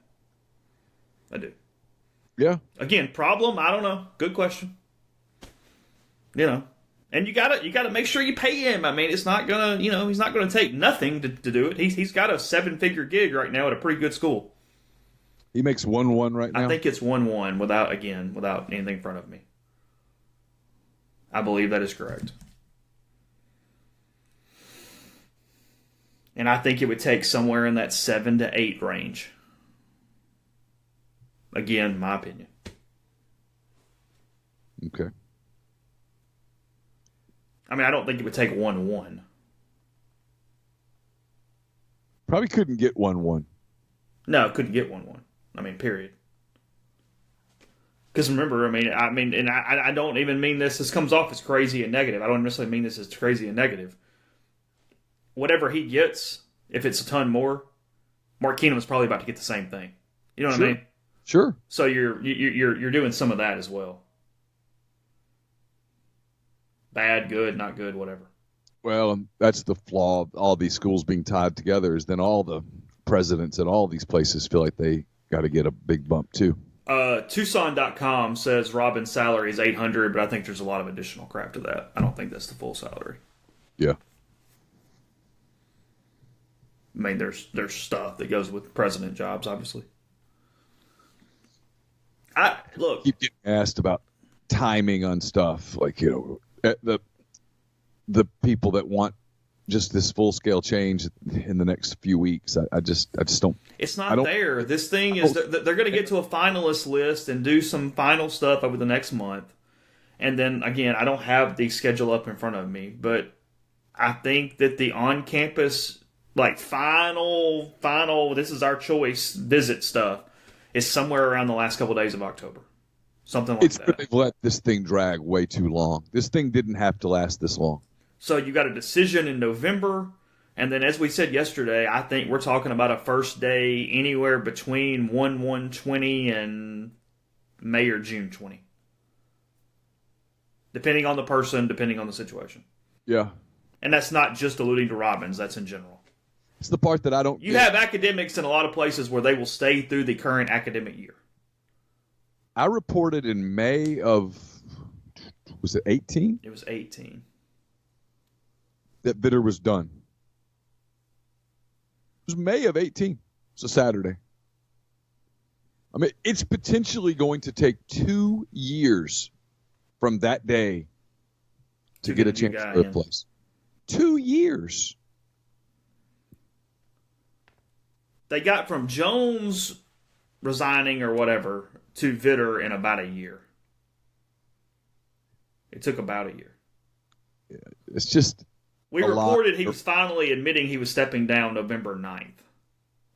I do. Yeah. Again, problem? I don't know. Good question. And you gotta make sure you pay him. I mean, it's not gonna. He's not gonna take nothing to do it. He's got a 7-figure gig right now at a pretty good school. He makes 1-1 right now? I think it's 1-1 without anything in front of me. I believe that is correct. And I think it would take somewhere in that 7 to 8 range. Again, my opinion. Okay. I mean, I don't think it would take 1-1. Probably couldn't get 1-1. No, couldn't get 1-1. I mean, period. Because remember, and I don't even mean this. This comes off as crazy and negative. I don't necessarily mean this as crazy and negative. Whatever he gets, if it's a ton more, Mark Keenum is probably about to get the same thing. You know what I mean? Sure. So you're doing some of that as well. Bad, good, not good, whatever. Well, that's the flaw of all these schools being tied together is then all the presidents at all these places feel like they got to get a big bump too. Tucson.com says Robin's salary is $800, but I think there's a lot of additional crap to that. I don't think that's the full salary. Yeah. I mean, there's stuff that goes with president jobs, obviously. Look. Keep getting asked about timing on stuff, like the people that want just this full scale change in the next few weeks. I just don't. It's not there. This thing is they're going to get to a finalist list and do some final stuff over the next month, and then again, I don't have the schedule up in front of me, but I think that the on campus final this is our choice visit stuff is somewhere around the last couple of days of October. Something like that. They've let this thing drag way too long. This thing didn't have to last this long. So you got a decision in November, and then as we said yesterday, I think we're talking about a first day anywhere between 1/1/20 and May or June 20. Depending on the person, depending on the situation. Yeah. And that's not just alluding to Robbins, that's in general. It's the part that I don't You have academics in a lot of places where they will stay through the current academic year. I reported in May of, was it 18? It was 18. That Vitter was done. It was May of 18. It's a Saturday. I mean, it's potentially going to take 2 years from that day to get a chance to replace. 2 years. They got from Jones resigning or whatever to Vitter in about a year. It took about a year. Yeah, it's just we reported he was finally admitting he was stepping down November 9th.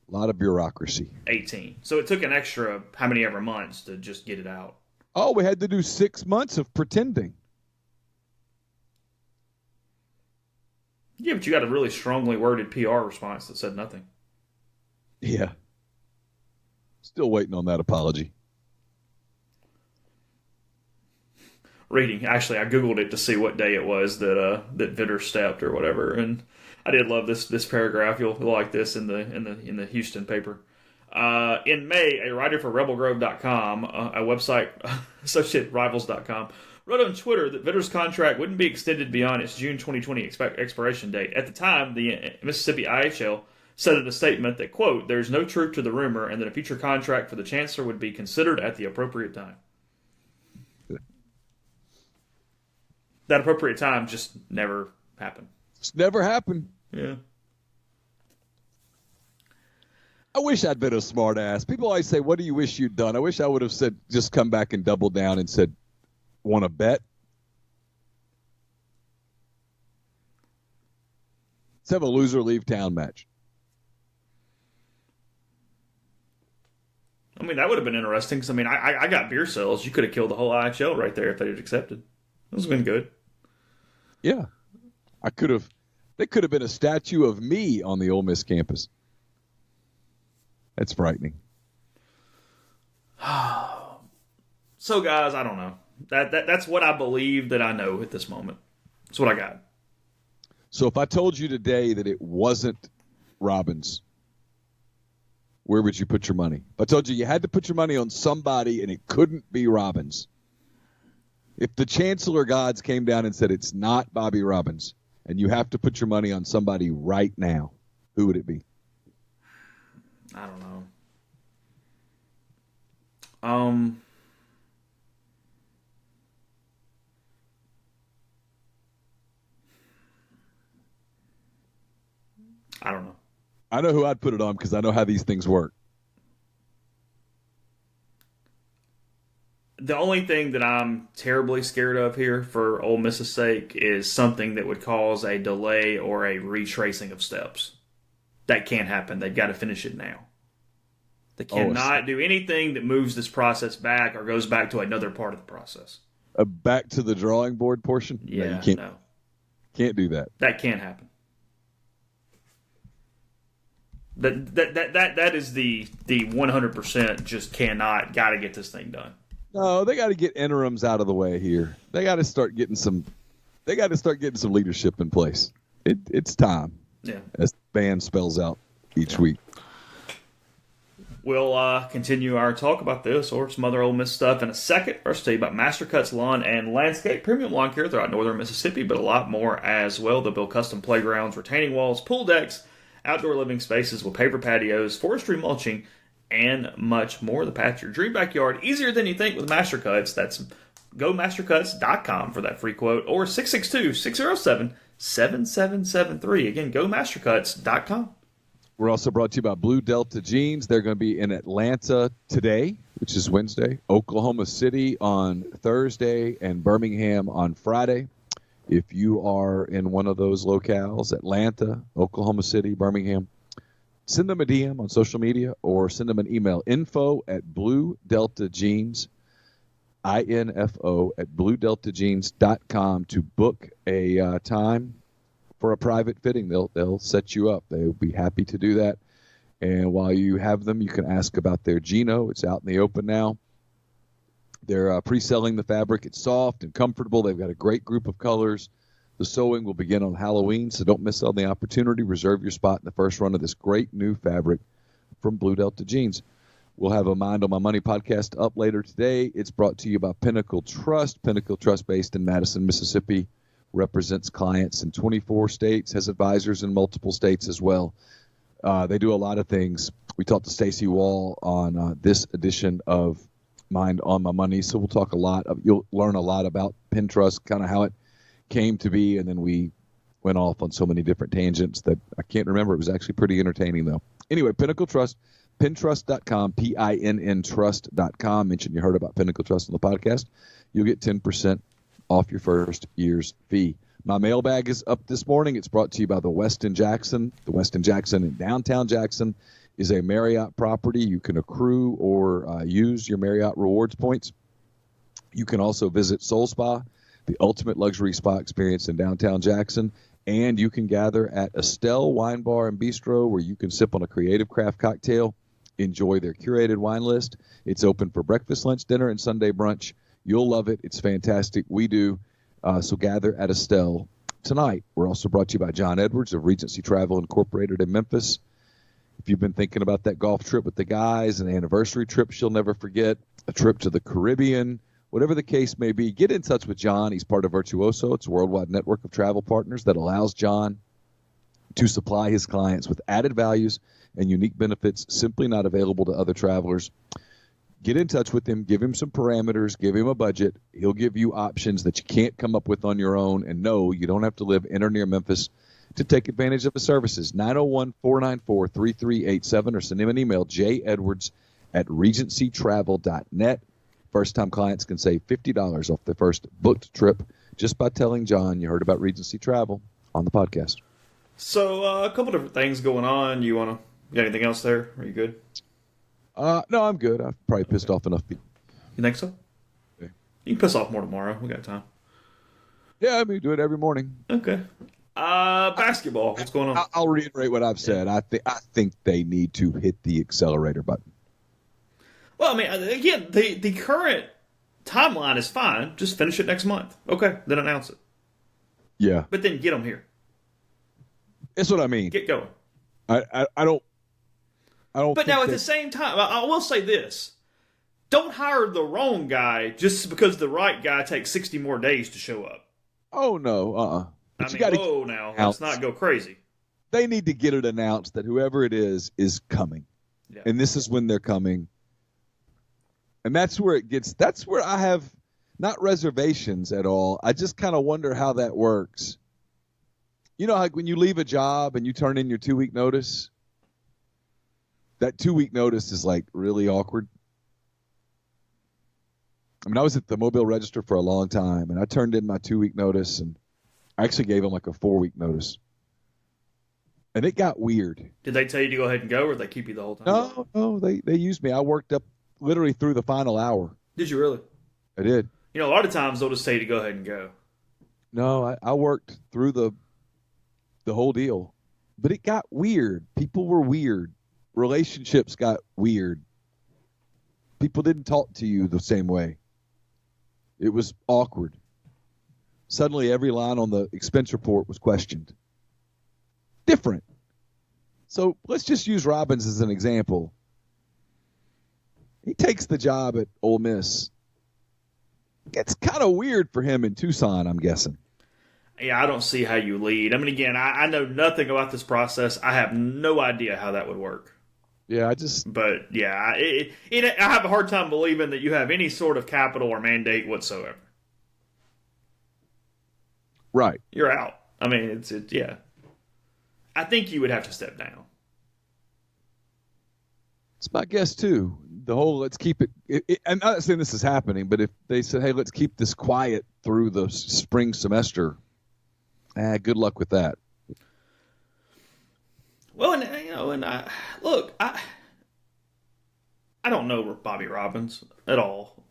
A lot of bureaucracy. 18. So it took an extra how many ever months to just get it out. Oh, we had to do 6 months of pretending. Yeah, but you got a really strongly worded PR response that said nothing. Yeah. Still waiting on that apology. Reading. Actually, I Googled it to see what day it was that Vitter stepped or whatever, and I did love this paragraph. You'll like this in the Houston paper. In May, a writer for RebelGrove.com, a website associated Rivals.com, wrote on Twitter that Vitter's contract wouldn't be extended beyond its June 2020 expiration date. At the time, the Mississippi IHL said in a statement that, quote, "There's no truth to the rumor and that a future contract for the chancellor would be considered at the appropriate time." That appropriate time just never happened. It's never happened. Yeah. wish I'd been a smart ass. People always say, what do you wish you'd done? I wish I would have said, just come back and double down and said, want to bet? Let's have a loser leave town match. I mean, that would have been interesting because, I mean, I got beer sales. You could have killed the whole IHL right there if they had accepted. It would have been good. Yeah. They could have been a statue of me on the Ole Miss campus. That's frightening. So, guys, I don't know. That's what I believe that I know at this moment. That's what I got. So if I told you today that it wasn't Robbins, where would you put your money? If I told you had to put your money on somebody and it couldn't be Robbins, if the chancellor gods came down and said it's not Bobby Robbins and you have to put your money on somebody right now, who would it be? I don't know. I don't know. I know who I'd put it on because I know how these things work. The only thing that I'm terribly scared of here for Ole Miss's sake is something that would cause a delay or a retracing of steps. That can't happen. They've got to finish it now. They cannot do anything that moves this process back or goes back to another part of the process. Back to the drawing board portion? Yeah, no. Can't do that. That can't happen. That is the 100% just cannot, got to get this thing done. No, they got to get interims out of the way here. They got to start getting some leadership in place. It's time. Yeah. As the band spells out each week. We'll continue our talk about this or some other Ole Miss stuff in a second. First, tell you about Mastercut's Lawn and Landscape. Premium lawn care throughout northern Mississippi, but a lot more as well. They'll build custom playgrounds, retaining walls, pool decks, outdoor living spaces with paver patios, forestry mulching, and much more. The path to your dream backyard easier than you think with Mastercuts. That's gomastercuts.com for that free quote or 662-607-7773. Again, gomastercuts.com. We're also brought to you by Blue Delta Jeans. They're going to be in Atlanta today, which is Wednesday, Oklahoma City on Thursday, and Birmingham on Friday. If you are in one of those locales, Atlanta, Oklahoma City, Birmingham, send them a DM on social media or send them an email, info@bluedeltajeans, info@bluedeltajeans.com to book a time for a private fitting. They'll set you up. They'll be happy to do that. And while you have them, you can ask about their Gino. It's out in the open now. They're pre-selling the fabric. It's soft and comfortable. They've got a great group of colors. The sewing will begin on Halloween, so don't miss out on the opportunity. Reserve your spot in the first run of this great new fabric from Blue Delta Jeans. We'll have a Mind on My Money podcast up later today. It's brought to you by Pinnacle Trust. Pinnacle Trust, based in Madison, Mississippi, represents clients in 24 states, has advisors in multiple states as well. They do a lot of things. We talked to Stacey Wall on this edition of Mind on My Money, so we'll talk a lot. You'll learn a lot about Pintrust, kind of how it came to be, and then we went off on so many different tangents that I can't remember. It was actually pretty entertaining, though. Anyway, Pinnacle Trust, pintrust.com, PINN trust.com. Mention you heard about Pinnacle Trust on the podcast. You'll get 10% off your first year's fee. My mailbag is up this morning. It's brought to you by the Westin Jackson. The Westin Jackson in downtown Jackson is a Marriott property. You can accrue or use your Marriott rewards points. You can also visit Soul Spa, the ultimate luxury spa experience in downtown Jackson. And you can gather at Estelle Wine Bar and Bistro, where you can sip on a creative craft cocktail, enjoy their curated wine list. It's open for breakfast, lunch, dinner, and Sunday brunch. You'll love it. It's fantastic. We do. So gather at Estelle tonight. We're also brought to you by John Edwards of Regency Travel Incorporated in Memphis. If you've been thinking about that golf trip with the guys, an anniversary trip she'll never forget, a trip to the Caribbean, whatever the case may be, get in touch with John. He's part of Virtuoso. It's a worldwide network of travel partners that allows John to supply his clients with added values and unique benefits simply not available to other travelers. Get in touch with him, give him some parameters, give him a budget. He'll give you options that you can't come up with on your own. And no, you don't have to live in or near Memphis. to take advantage of the services. 901-494-3387 or send him an email, j.edwards@regencytravel.net. First-time clients can save $50 off their first booked trip just by telling John you heard about Regency Travel on the podcast. So a couple different things going on. You got anything else there? Are you good? No, I'm good. I've probably pissed off enough people. You think so? Yeah. You can piss off more tomorrow. We got time. Yeah, I mean, do it every morning. Okay. Basketball. What's going on? I'll reiterate what I've said. I think they need to hit the accelerator button. Well, I mean, again, the current timeline is fine. Just finish it next month. Okay, then announce it. Yeah. But then get them here. That's what I mean. Get going. I don't. But now at the same time, I will say this: don't hire the wrong guy just because the right guy takes 60 more days to show up. Oh no, But let's not go crazy. They need to get it announced that whoever it is coming, and this is when they're coming. And that's where it gets. That's where I have not reservations at all. I just kind of wonder how that works. You know, like when you leave a job and you turn in your 2-week notice. That 2-week notice is like really awkward. I mean, I was at the Mobile Register for a long time, and I turned in my 2-week notice, and I actually gave them like a 4-week notice. And it got weird. Did they tell you to go ahead and go, or did they keep you the whole time? No, they used me. I worked up literally through the final hour. Did you really? I did. You know, a lot of times they'll just tell you to go ahead and go. No, I worked through the whole deal. But it got weird. People were weird. Relationships got weird. People didn't talk to you the same way. It was awkward. Suddenly every line on the expense report was questioned. Different. So let's just use Robbins as an example. He takes the job at Ole Miss. It's kind of weird for him in Tucson, I'm guessing. Yeah, I don't see how you lead. I mean, again, I know nothing about this process. I have no idea how that would work. Yeah, But, yeah, I have a hard time believing that you have any sort of capital or mandate whatsoever. Right. You're out. I mean, yeah. I think you would have to step down. It's my guess, too. The whole let's keep it I'm not saying this is happening, but if they said, hey, let's keep this quiet through the spring semester, good luck with that. Well, I don't know Bobby Robbins at all.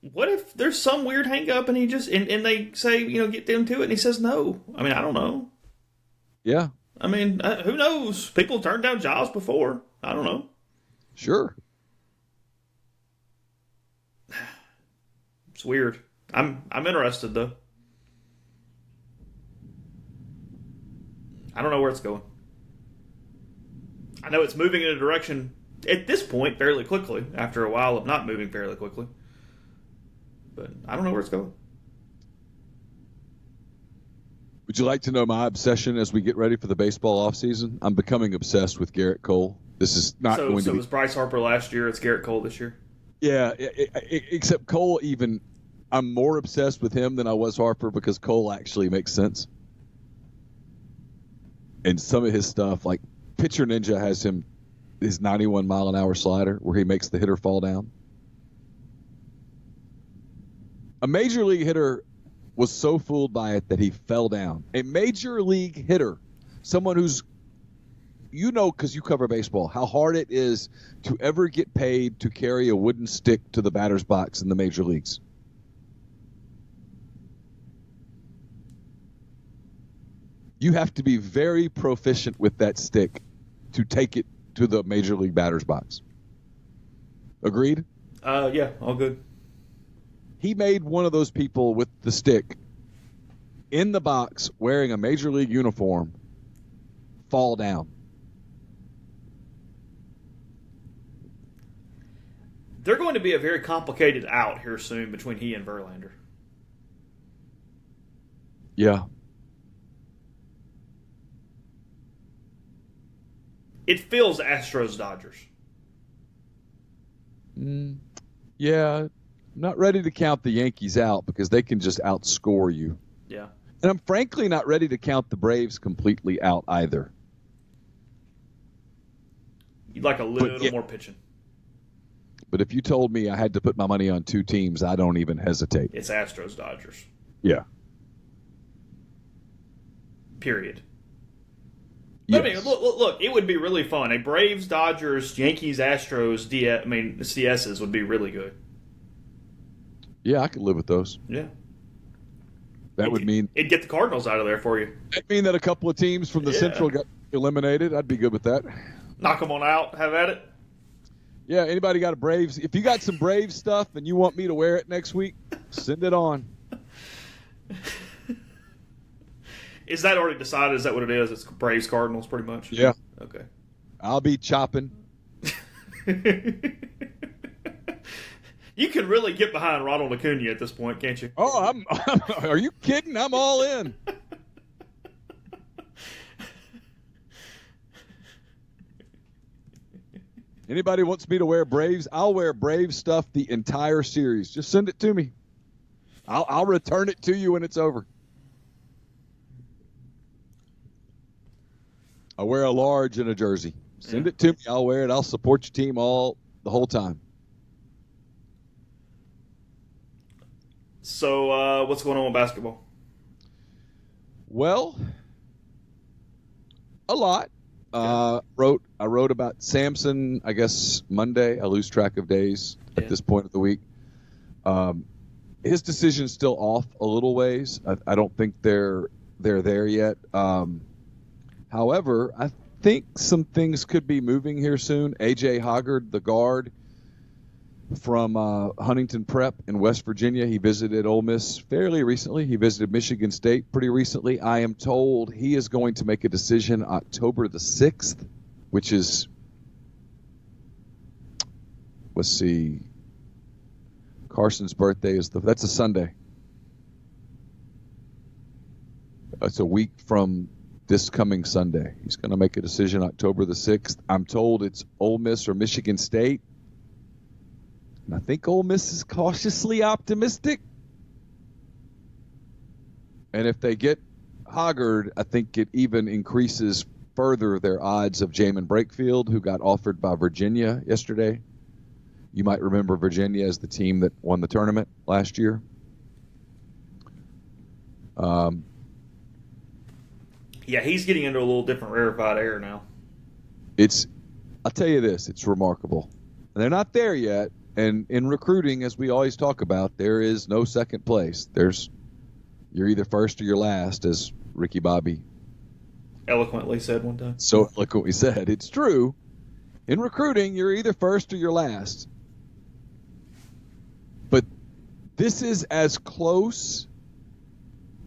What if there's some weird hang up and he just and they say, get them to it, and he says no? I mean, I don't know. Yeah. I mean, who knows? People turned down jobs before. I don't know. Sure. It's weird. I'm interested though. I don't know where it's going. I know it's moving in a direction at this point fairly quickly after a while of not moving fairly quickly. But I don't know where it's going. Would you like to know my obsession as we get ready for the baseball offseason? I'm becoming obsessed with Garrett Cole. This is not going to be... So it was Bryce Harper last year. It's Garrett Cole this year? Yeah, except Cole even... I'm more obsessed with him than I was Harper because Cole actually makes sense. And some of his stuff, like Pitcher Ninja has his 91-mile-an-hour slider where he makes the hitter fall down. A major league hitter was so fooled by it that he fell down. A major league hitter, someone who's, because you cover baseball, how hard it is to ever get paid to carry a wooden stick to the batter's box in the major leagues. You have to be very proficient with that stick to take it to the major league batter's box. Agreed? Yeah, all good. He made one of those people with the stick in the box wearing a major league uniform fall down. They're going to be a very complicated out here soon between he and Verlander. Yeah. It feels Astros-Dodgers. Yeah. I'm not ready to count the Yankees out because they can just outscore you. Yeah. And I'm frankly not ready to count the Braves completely out either. You'd like a little more pitching. But if you told me I had to put my money on two teams, I don't even hesitate. It's Astros, Dodgers. Yeah. Period. Yes. I mean, look, it would be really fun. A Braves, Dodgers, Yankees, Astros, CSs would be really good. Yeah, I could live with those. Yeah. That would mean it'd get the Cardinals out of there for you. That'd mean that a couple of teams from the Central got eliminated. I'd be good with that. Knock them on out. Have at it. Yeah, anybody got a Braves? If you got some Braves stuff and you want me to wear it next week, send it on. Is that already decided? Is that what it is? It's Braves Cardinals, pretty much. Yeah. Okay. I'll be chopping. You can really get behind Ronald Acuna at this point, can't you? Oh, are you kidding? I'm all in. Anybody wants me to wear Braves? I'll wear Braves stuff the entire series. Just send it to me. I'll return it to you when it's over. I wear a large in a jersey. Send it to me. I'll wear it. I'll support your team the whole time. So, what's going on with basketball? Well, a lot. I wrote about Samson, I guess, Monday. I lose track of days at this point of the week. His decision's still off a little ways. I don't think they're there yet. However, I think some things could be moving here soon. A.J. Hoggard, the guard from Huntington Prep in West Virginia, he visited Ole Miss fairly recently. He visited Michigan State pretty recently. I am told he is going to make a decision October the 6th, which is, let's see, Carson's birthday that's a Sunday. It's a week from this coming Sunday. He's going to make a decision October the 6th. I'm told it's Ole Miss or Michigan State. And I think Ole Miss is cautiously optimistic. And if they get Hoggard, I think it even increases further their odds of Jamin Brakefield, who got offered by Virginia yesterday. You might remember Virginia as the team that won the tournament last year. Yeah, he's getting into a little different rarefied air now. I'll tell you this, it's remarkable. And they're not there yet. And in recruiting, as we always talk about, there is no second place. You're either first or you're last, as Ricky Bobby eloquently said one time. So eloquently said. It's true. In recruiting, you're either first or you're last. But this is as close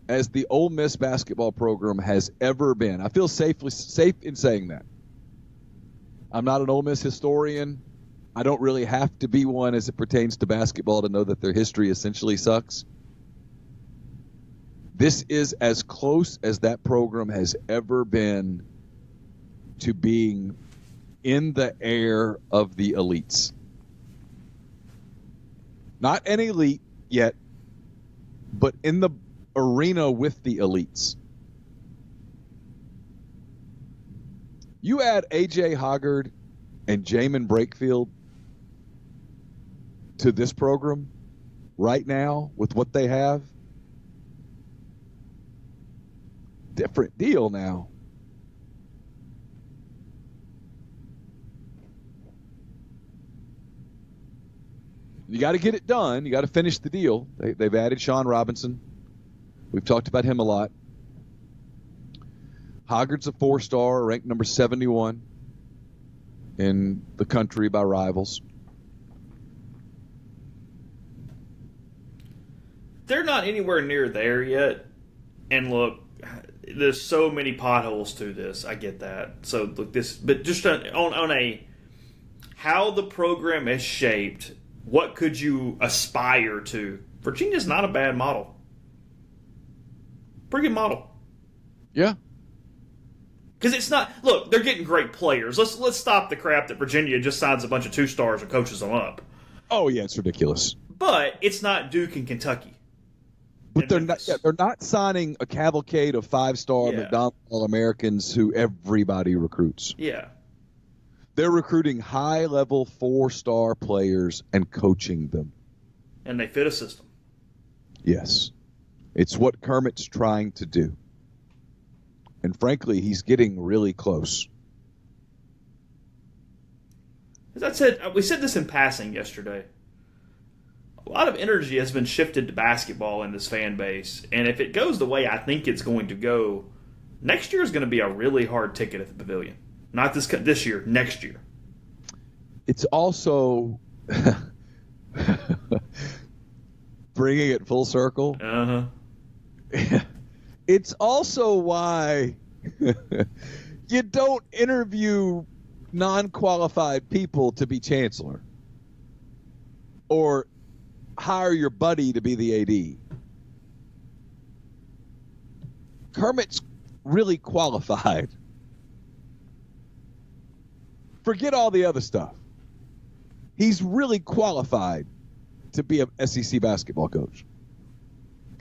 as the Ole Miss basketball program has ever been. I feel safe in saying that. I'm not an Ole Miss historian. I don't really have to be one as it pertains to basketball to know that their history essentially sucks. This is as close as that program has ever been to being in the air of the elites. Not an elite yet, but in the arena with the elites. You add A.J. Hoggard and Jamin Brakefield to this program right now with what they have, different deal now. You got to get it done. You got to finish the deal. They've added Sean Robinson. We've talked about him a lot. Hoggard's a 4-star, ranked number 71 in the country by Rivals. They're not anywhere near there yet. And look, there's so many potholes to this. I get that. So look, but just on a how the program is shaped, what could you aspire to? Virginia's not a bad model. Pretty good model. Yeah. Because it's not. Look, they're getting great players. Let's stop the crap that Virginia just signs a bunch of 2-stars and coaches them up. Oh yeah, it's ridiculous. But it's not Duke and Kentucky. But they're not signing a cavalcade of 5-star McDonald's All-Americans who everybody recruits. Yeah. They're recruiting high-level 4-star players and coaching them. And they fit a system. Yes. It's what Kermit's trying to do. And frankly, he's getting really close. As I said, we said this in passing yesterday. A lot of energy has been shifted to basketball in this fan base. And if it goes the way I think it's going to go, next year is going to be a really hard ticket at the Pavilion. Not this year, next year. It's also bringing it full circle. Uh-huh. It's also why you don't interview non-qualified people to be chancellor or hire your buddy to be the AD. Kermit's really qualified. Forget all the other stuff. He's really qualified to be an SEC basketball coach.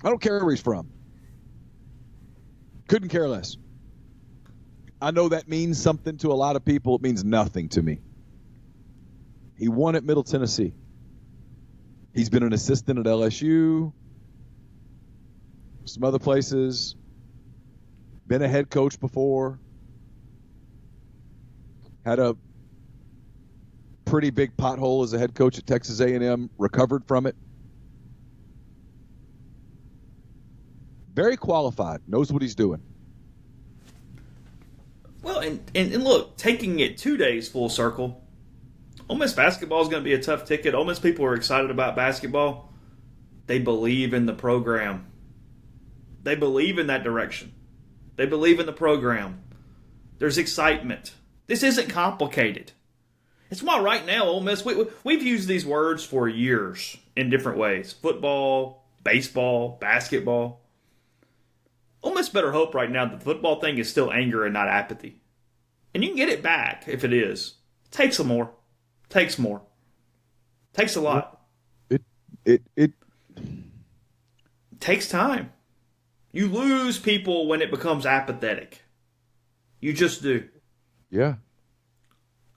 I don't care where he's from. Couldn't care less. I know that means something to a lot of people. It means nothing to me. He won at Middle Tennessee. He's been an assistant at LSU, some other places, been a head coach before, had a pretty big pothole as a head coach at Texas A&M, recovered from it. Very qualified, knows what he's doing. Well, and look, taking it 2 days full circle, Ole Miss basketball is going to be a tough ticket. Ole Miss people are excited about basketball. They believe in the program. They believe in that direction. They believe in the program. There's excitement. This isn't complicated. It's why right now, Ole Miss, we've used these words for years in different ways. Football, baseball, basketball. Ole Miss better hope right now that the football thing is still anger and not apathy. And you can get it back if it is. It takes some more. Takes more. Takes a lot. It takes time. You lose people when it becomes apathetic. You just do. Yeah.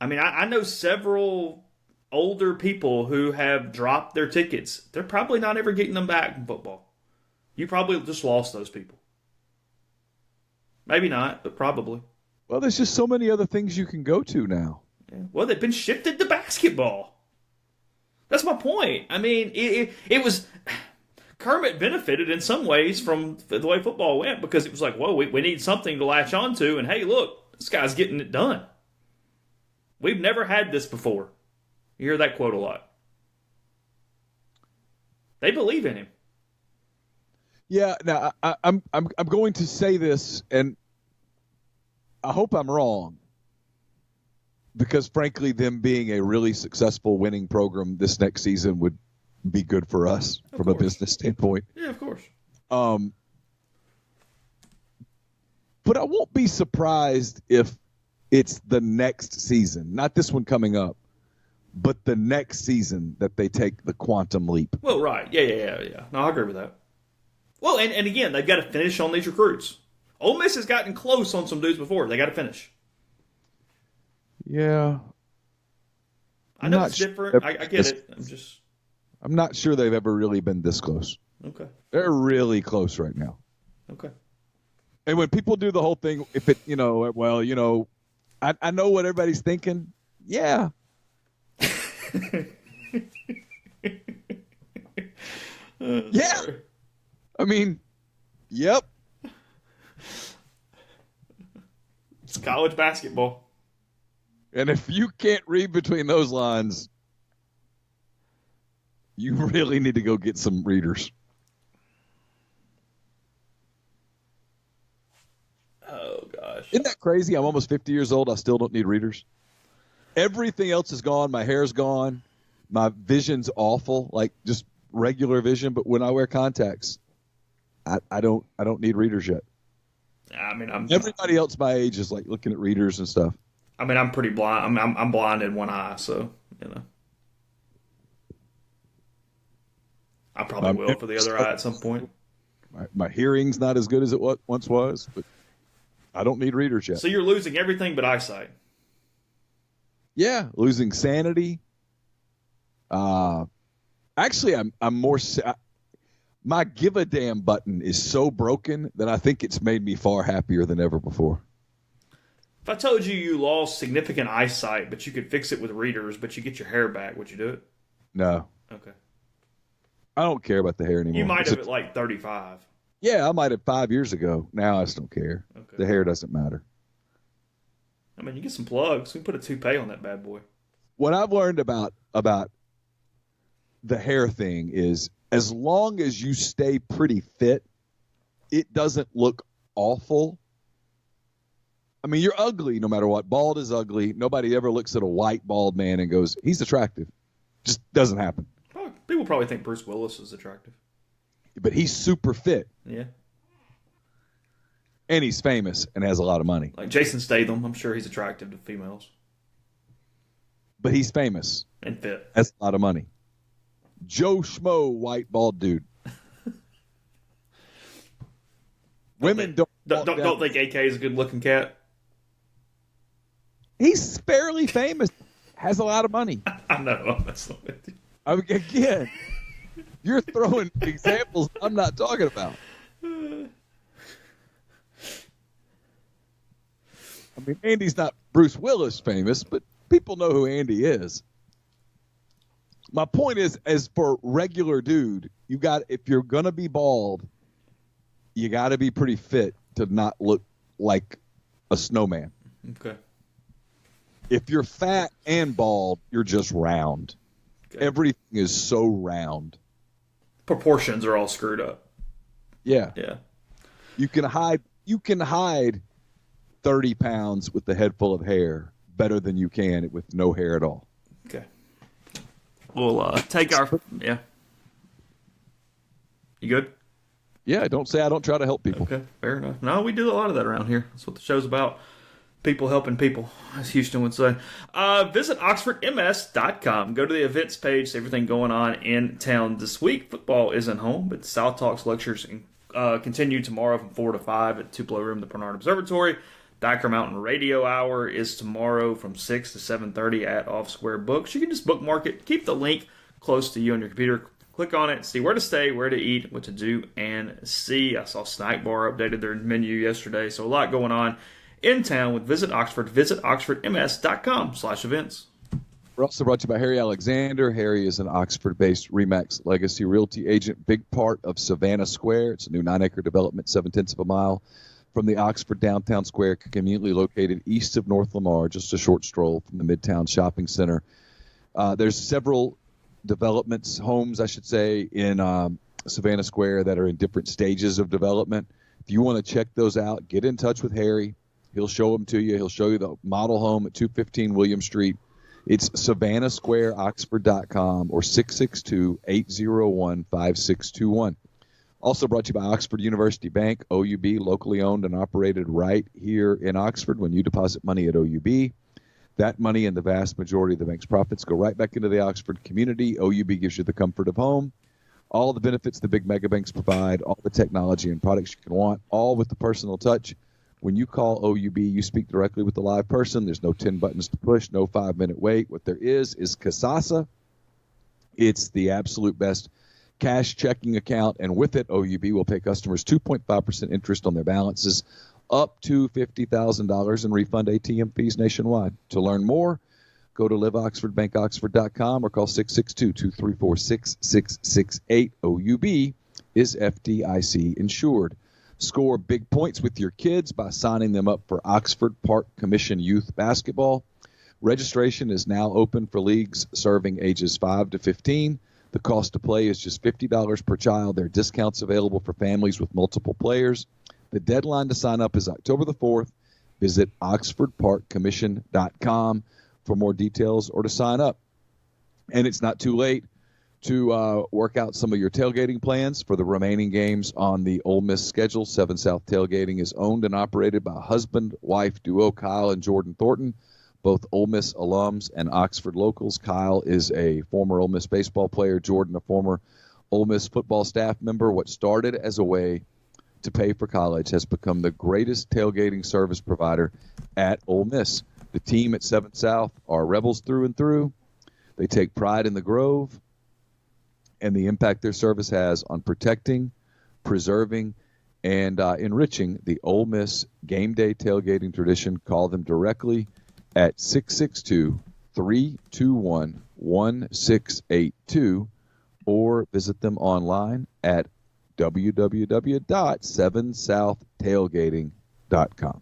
I mean, I know several older people who have dropped their tickets. They're probably not ever getting them back in football. You probably just lost those people. Maybe not, but probably. Well, there's just so many other things you can go to now. Yeah. Well, they've been shifted to basketball. That's my point. I mean, it was... Kermit benefited in some ways from the way football went because it was like, whoa, we need something to latch on to, and hey, look, this guy's getting it done. We've never had this before. You hear that quote a lot. They believe in him. Yeah, now I'm going to say this, and I hope I'm wrong, because frankly, them being a really successful winning program this next season would be good for us from a business standpoint. Yeah, of course. But I won't be surprised if it's the next season, not this one coming up, but the next season that they take the quantum leap. Well, right. Yeah. No, I agree with that. Well, and again, they've got to finish on these recruits. Ole Miss has gotten close on some dudes before. They got to finish. Yeah. I know it's different. I get it. I'm not sure they've ever really been this close. Okay. They're really close right now. Okay. And when people do the whole thing, if it, I know what everybody's thinking. Yeah. Yeah. I mean, yep. It's college basketball. And if you can't read between those lines, you really need to go get some readers. Oh, gosh. Isn't that crazy? I'm almost 50 years old. I still don't need readers. Everything else is gone. My hair's gone. My vision's awful, like just regular vision. But when I wear contacts, I don't need readers yet. I mean, everybody else my age is like looking at readers and stuff. I mean, I'm pretty blind. I'm blind in one eye, so I probably will for the other eye at some point. My hearing's not as good as it once was, but I don't need readers yet. So you're losing everything but eyesight. Yeah, losing sanity. Actually, I'm more. My give a damn button is so broken that I think it's made me far happier than ever before. If I told you lost significant eyesight, but you could fix it with readers, but you get your hair back, would you do it? No. Okay. I don't care about the hair anymore. You might have at like 35. Yeah, I might have 5 years ago. Now I just don't care. Okay. The hair doesn't matter. I mean, you get some plugs. We can put a toupee on that bad boy. What I've learned about the hair thing is as long as you stay pretty fit, it doesn't look awful. I mean, you're ugly no matter what. Bald is ugly. Nobody ever looks at a white bald man and goes, he's attractive. Just doesn't happen. People probably think Bruce Willis is attractive. But he's super fit. Yeah. And he's famous and has a lot of money. Like Jason Statham, I'm sure he's attractive to females. But he's famous. And fit. Has a lot of money. Joe Schmo, white bald dude. Women don't think AK is a good looking cat. He's fairly famous. Has a lot of money. I know. I'm messing with you. I mean, again, you're throwing examples I'm not talking about. I mean, Andy's not Bruce Willis famous, but people know who Andy is. My point is, as for regular dude, if you're going to be bald, you got to be pretty fit to not look like a snowman. Okay. If you're fat and bald, you're just round. Okay. Everything is so round. Proportions are all screwed up. Yeah. Yeah. You can hide 30 pounds with a head full of hair better than you can with no hair at all. Okay. We'll take our yeah. You good? Yeah, don't say I don't try to help people. Okay, fair enough. No, we do a lot of that around here. That's what the show's about. People helping people, as Houston would say. Visit oxfordms.com. Go to the events page, see everything going on in town this week. Football isn't home, but South Talks lectures continue tomorrow from 4 to 5 at Tupelo Room, the Bernard Observatory. Diker Mountain Radio Hour is tomorrow from 6 to 7:30 at Off Square Books. You can just bookmark it. Keep the link close to you on your computer. Click on it, see where to stay, where to eat, what to do, and see. I saw Snack Bar updated their menu yesterday, so a lot going on in town with Visit Oxford. Visit oxfordms.com/events. We're also brought to you by Harry Alexander. Harry is an Oxford-based RE/MAX Legacy Realty agent, big part of Savannah Square. It's a new 9-acre development, 0.7 of a mile from the Oxford Downtown Square, conveniently located east of North Lamar, just a short stroll from the Midtown Shopping Center. There's several developments, homes, I should say, in Savannah Square that are in different stages of development. If you want to check those out, get in touch with Harry. He'll show them to you. He'll show you the model home at 215 William Street. It's SavannahSquareOxford.com or 662-801-5621. Also brought to you by Oxford University Bank, OUB, locally owned and operated right here in Oxford. When you deposit money at OUB, that money and the vast majority of the bank's profits go right back into the Oxford community. OUB gives you the comfort of home, all the benefits the big mega banks provide, all the technology and products you can want, all with the personal touch. When you call OUB, you speak directly with the live person. There's no 10 buttons to push, no 5-minute wait. What there is Kasasa. It's the absolute best cash checking account, and with it, OUB will pay customers 2.5% interest on their balances up to $50,000 and refund ATM fees nationwide. To learn more, go to liveoxfordbankoxford.com or call 662-234-6668. OUB is FDIC insured. Score big points with your kids by signing them up for Oxford Park Commission Youth Basketball. Registration is now open for leagues serving ages 5 to 15. The cost to play is just $50 per child. There are discounts available for families with multiple players. The deadline to sign up is October the 4th. Visit oxfordparkcommission.com for more details or to sign up. And it's not too late to work out some of your tailgating plans for the remaining games on the Ole Miss schedule. 7 South Tailgating is owned and operated by husband-wife duo Kyle and Jordan Thornton, both Ole Miss alums and Oxford locals. Kyle is a former Ole Miss baseball player. Jordan, a former Ole Miss football staff member, what started as a way to pay for college has become the greatest tailgating service provider at Ole Miss. The team at 7 South are rebels through and through. They take pride in the Grove and the impact their service has on protecting, preserving, and enriching the Ole Miss game day tailgating tradition. Call them directly at 662-321-1682 or visit them online at www.7southtailgating.com.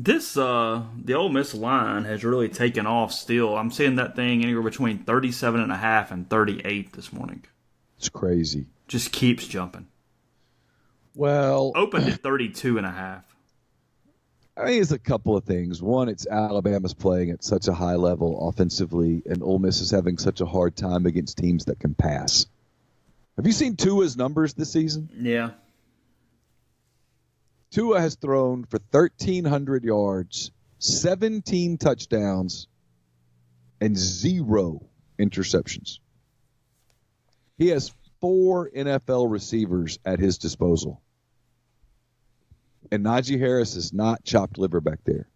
The Ole Miss line has really taken off still. I'm seeing that thing anywhere between 37.5 and 38 this morning. It's crazy. Just keeps jumping. Well, opened at 32.5. I think it's a couple of things. One, it's Alabama's playing at such a high level offensively, and Ole Miss is having such a hard time against teams that can pass. Have you seen Tua's numbers this season? Yeah. Tua has thrown for 1,300 yards, 17 touchdowns, and 0 interceptions. He has 4 NFL receivers at his disposal. And Najee Harris is not chopped liver back there.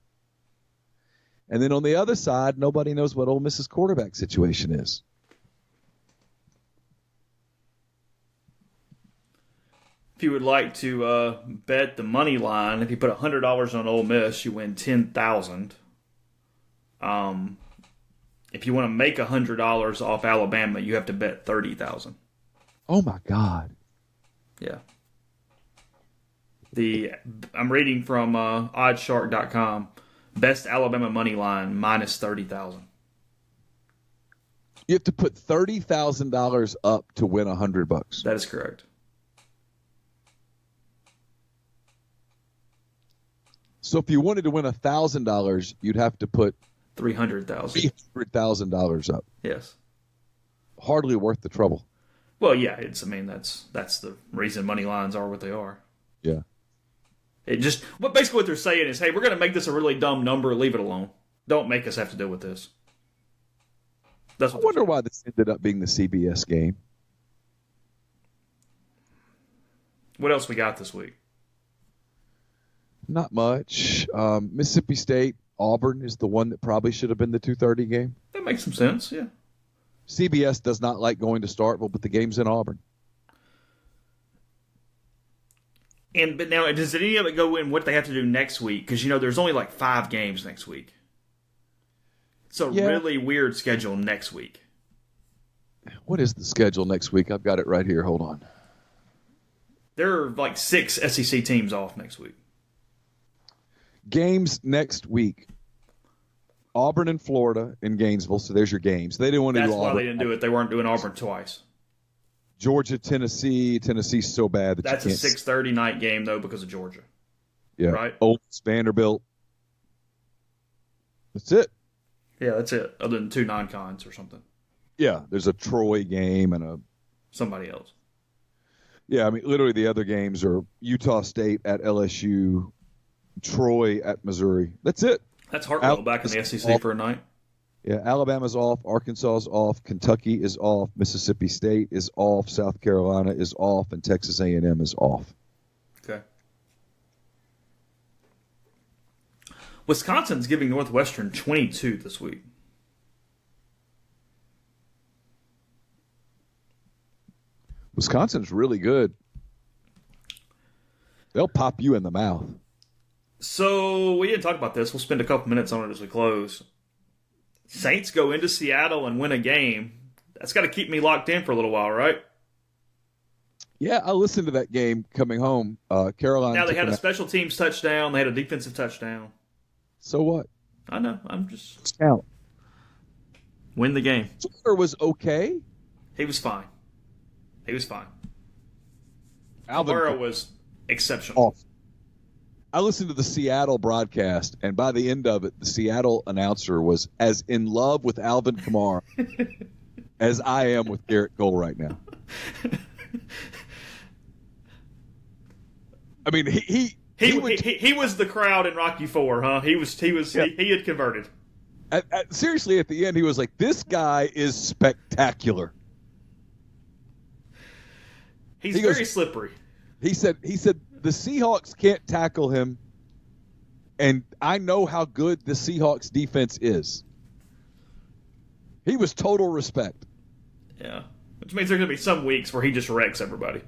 And then on the other side, nobody knows what Ole Miss's quarterback situation is. If you would like to bet the money line, if you put $100 on Ole Miss, you win $10,000. If you want to make $100 off Alabama, you have to bet $30,000. Oh my God! Yeah. I'm reading from oddshark.com. Best Alabama money line minus 30,000. You have to put $30,000 up to win $100. That is correct. So if you wanted to win $1,000, you'd have to put $300,000 up. Yes. Hardly worth the trouble. Well, yeah, that's the reason money lines are what they are. Yeah. Basically what they're saying is, hey, we're going to make this a really dumb number. Leave it alone. Don't make us have to deal with this. I wonder why this ended up being the CBS game. What else we got this week? Not much. Mississippi State, Auburn is the one that probably should have been the 2:30 game. That makes some sense, yeah. CBS does not like going to Starkville, but the game's in Auburn. But now, does any of it go in what they have to do next week? Because, there's only like 5 games next week. It's a really weird schedule next week. What is the schedule next week? I've got it right here. Hold on. There are like 6 SEC teams off next week. Games next week. Auburn and Florida in Gainesville. So there's your games. They didn't want to do Auburn. That's why they didn't do it. They weren't doing Auburn twice. Georgia, Tennessee. Tennessee's so bad that that's you can't. A 6:30 night game though because of Georgia. Yeah. Right. Ole Miss, Vanderbilt. That's it. Yeah, that's it. Other than 2 non-cons or something. Yeah, there's a Troy game and a somebody else. Yeah, I mean, literally the other games are Utah State at LSU, Troy at Missouri. That's it. That's Hartwell back in the SEC for a night. Yeah, Alabama's off, Arkansas's off, Kentucky is off, Mississippi State is off, South Carolina is off, and Texas A&M is off. Okay. Wisconsin's giving Northwestern 22 this week. Wisconsin's really good. They'll pop you in the mouth. So, we didn't talk about this. We'll spend a couple minutes on it as we close. Saints go into Seattle and win a game. That's got to keep me locked in for a little while, right? Yeah, I listened to that game coming home. Carolina. Now, they had a special teams touchdown. They had a defensive touchdown. So what? I know. I'm just... Count. Win the game. Taylor was okay. He was fine. Alvin Kamara was exceptional. Off. I listened to the Seattle broadcast, and by the end of it, the Seattle announcer was as in love with Alvin Kamara as I am with Garrett Cole right now. I mean, he was the crowd in Rocky IV, huh? He had converted. Seriously, at the end, he was like, "This guy is spectacular." He's very slippery. He said the Seahawks can't tackle him, and I know how good the Seahawks defense is. He was total respect. Yeah. Which means there's going to be some weeks where he just wrecks everybody.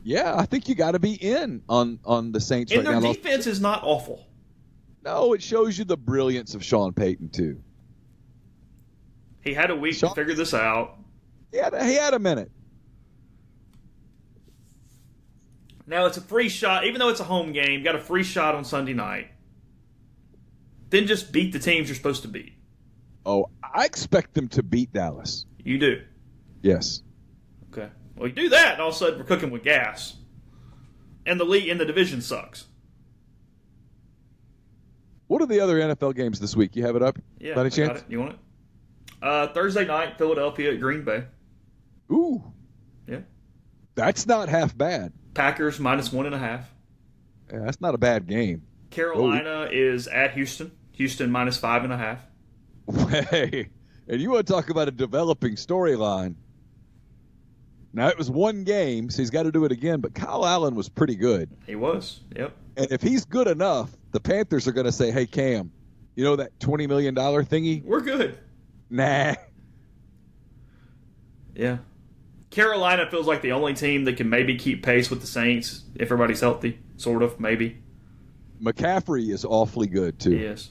Yeah, I think you got to be in on the Saints and right now. Their defense is not awful. No, it shows you the brilliance of Sean Payton, too. He had a week to figure this out. He had a minute. Now it's a free shot. Even though it's a home game, you got a free shot on Sunday night. Then just beat the teams you're supposed to beat. Oh, I expect them to beat Dallas. You do? Yes. Okay. Well, you do that, and all of a sudden we're cooking with gas. And the league in the division sucks. What are the other NFL games this week? You have it up? Yeah. By any chance? Got it. You want it? Thursday night, Philadelphia at Green Bay. Ooh. Yeah. That's not half bad. Packers -1.5. Yeah, that's not a bad game. Carolina is at Houston. Houston -5.5. Hey, and you want to talk about a developing storyline. Now, it was one game, so he's got to do it again, but Kyle Allen was pretty good. He was, yep. And if he's good enough, the Panthers are going to say, hey, Cam, you know that $20 million thingy? We're good. Nah. Yeah. Carolina feels like the only team that can maybe keep pace with the Saints if everybody's healthy, sort of, maybe. McCaffrey is awfully good, too. He is.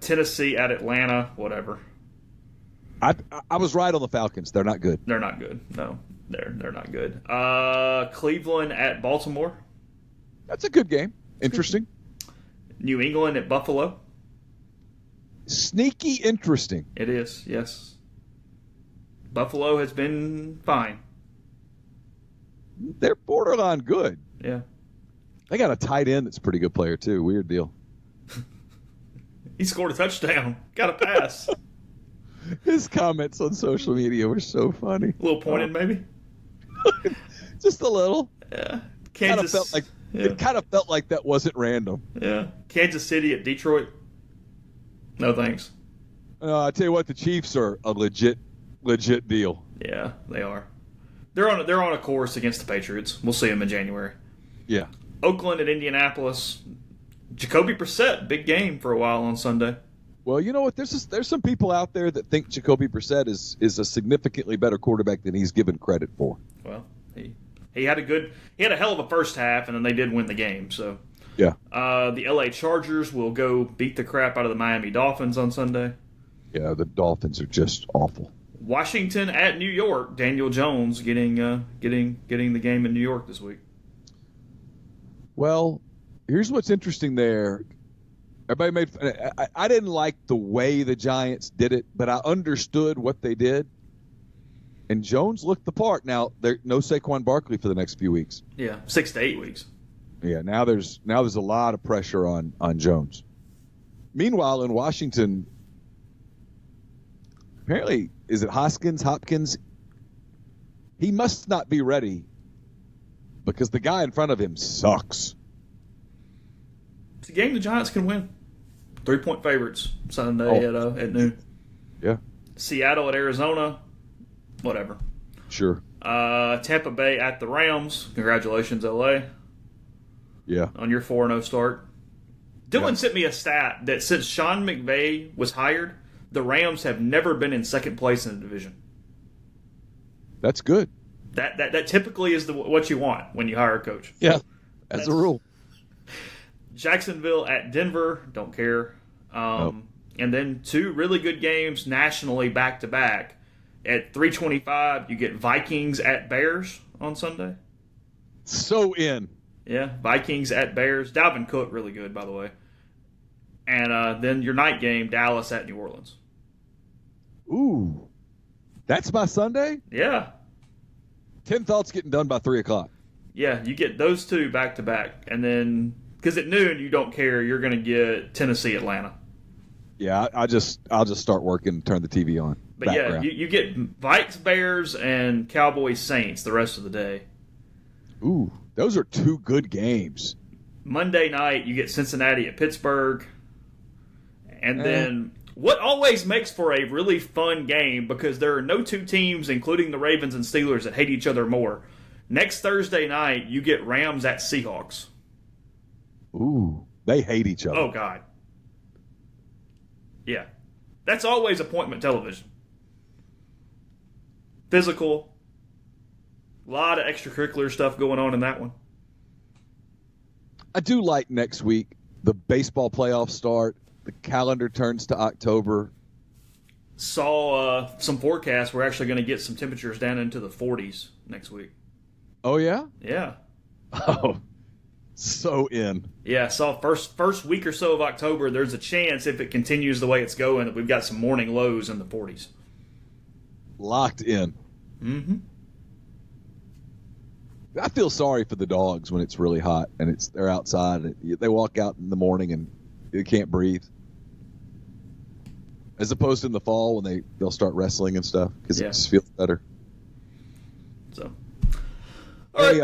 Tennessee at Atlanta, whatever. I was right on the Falcons. They're not good. They're not good. No, they're not good. Cleveland at Baltimore. That's a good game. Interesting. New England at Buffalo. Sneaky interesting. It is, yes. Buffalo has been fine. They're borderline good. Yeah. They got a tight end that's a pretty good player, too. Weird deal. He scored a touchdown. Got a pass. His comments on social media were so funny. A little pointed, maybe? Just a little. Yeah. Kansas. It kind of felt like that wasn't random. Yeah. Kansas City at Detroit. No thanks. I tell you what, the Chiefs are a legit deal. Yeah, they are. They're on a course against the Patriots. We'll see them in January. Yeah. Oakland at Indianapolis. Jacoby Brissett, big game for a while on Sunday. Well, you know what? There's some people out there that think Jacoby Brissett is a significantly better quarterback than he's given credit for. Well, he had a hell of a first half, and then they did win the game. So yeah. The LA Chargers will go beat the crap out of the Miami Dolphins on Sunday. Yeah, the Dolphins are just awful. Washington at New York. Daniel Jones getting the game in New York this week. Well, here's what's interesting there. I didn't like the way the Giants did it, but I understood what they did. And Jones looked the part. Now, there's no Saquon Barkley for the next few weeks. Yeah, 6 to 8 weeks. Yeah, now there's a lot of pressure on Jones. Meanwhile, in Washington, apparently, is it Hopkins? He must not be ready because the guy in front of him sucks. It's a game the Giants can win. 3-point favorites Sunday at noon. Yeah. Seattle at Arizona. Whatever. Sure. Tampa Bay at the Rams. Congratulations, LA. Yeah. On your 4-0 start. Dylan sent me a stat that since Sean McVay was hired, the Rams have never been in second place in the division. That's good. That typically is what you want when you hire a coach. Yeah. That's a rule. Jacksonville at Denver. Don't care. Nope. And then 2 really good games nationally back-to-back. At 3:25, you get Vikings at Bears on Sunday. So in. Yeah, Vikings at Bears. Dalvin Cook, really good, by the way. And then your night game, Dallas at New Orleans. Ooh. That's my Sunday? Yeah. 10 thoughts getting done by 3 o'clock. Yeah, you get those 2 back-to-back. And then, because at noon, you don't care, you're going to get Tennessee, Atlanta. Yeah, I'll just start working and turn the TV on. But background. yeah, you get Vikes, Bears, and Cowboys, Saints the rest of the day. Ooh, those are 2 good games. Monday night, you get Cincinnati at Pittsburgh. And then What always makes for a really fun game, because there are no two teams, including the Ravens and Steelers, that hate each other more. Next Thursday night, you get Rams at Seahawks. Ooh, they hate each other. Oh, God. Yeah. That's always appointment television. Physical. A lot of extracurricular stuff going on in that one. I do like next week. The baseball playoffs start. The calendar turns to October. Saw some forecasts. We're actually going to get some temperatures down into the 40s next week. Oh, yeah? Yeah. Oh, so in. Yeah, I saw first week or so of October, there's a chance, if it continues the way it's going, that we've got some morning lows in the 40s. Locked in. Mm-hmm. I feel sorry for the dogs when it's really hot and they're outside. And they walk out in the morning and they can't breathe. As opposed to in the fall when they'll start wrestling and stuff because it just feels better. So, hey,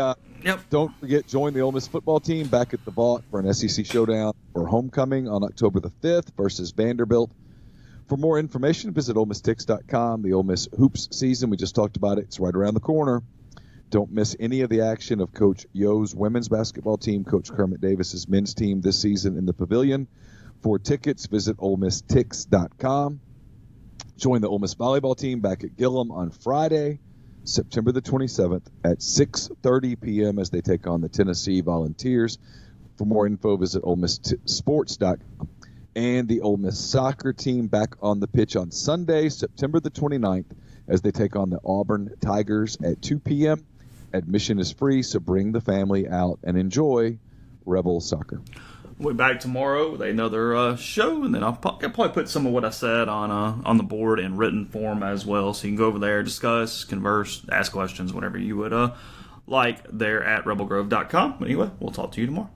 yep. Don't forget, join the Ole Miss football team back at the Vaught for an SEC showdown for homecoming on October the 5th versus Vanderbilt. For more information, visit OleMissTix.com. The Ole Miss Hoops season, we just talked about it. It's right around the corner. Don't miss any of the action of Coach Yo's women's basketball team, Coach Kermit Davis's men's team this season in the Pavilion. For tickets, visit OleMissTix.com. Join the Ole Miss volleyball team back at Gillum on Friday, September the 27th at 6:30 p.m. as they take on the Tennessee Volunteers. For more info, visit OleMissSports.com. And the Ole Miss soccer team back on the pitch on Sunday, September the 29th, as they take on the Auburn Tigers at 2 p.m. Admission is free, so bring the family out and enjoy Rebel soccer. We'll be back tomorrow with another show, and then I'll probably put some of what I said on the board in written form as well, so you can go over there, discuss, converse, ask questions, whatever you would like there at rebelgrove.com. Anyway, we'll talk to you tomorrow.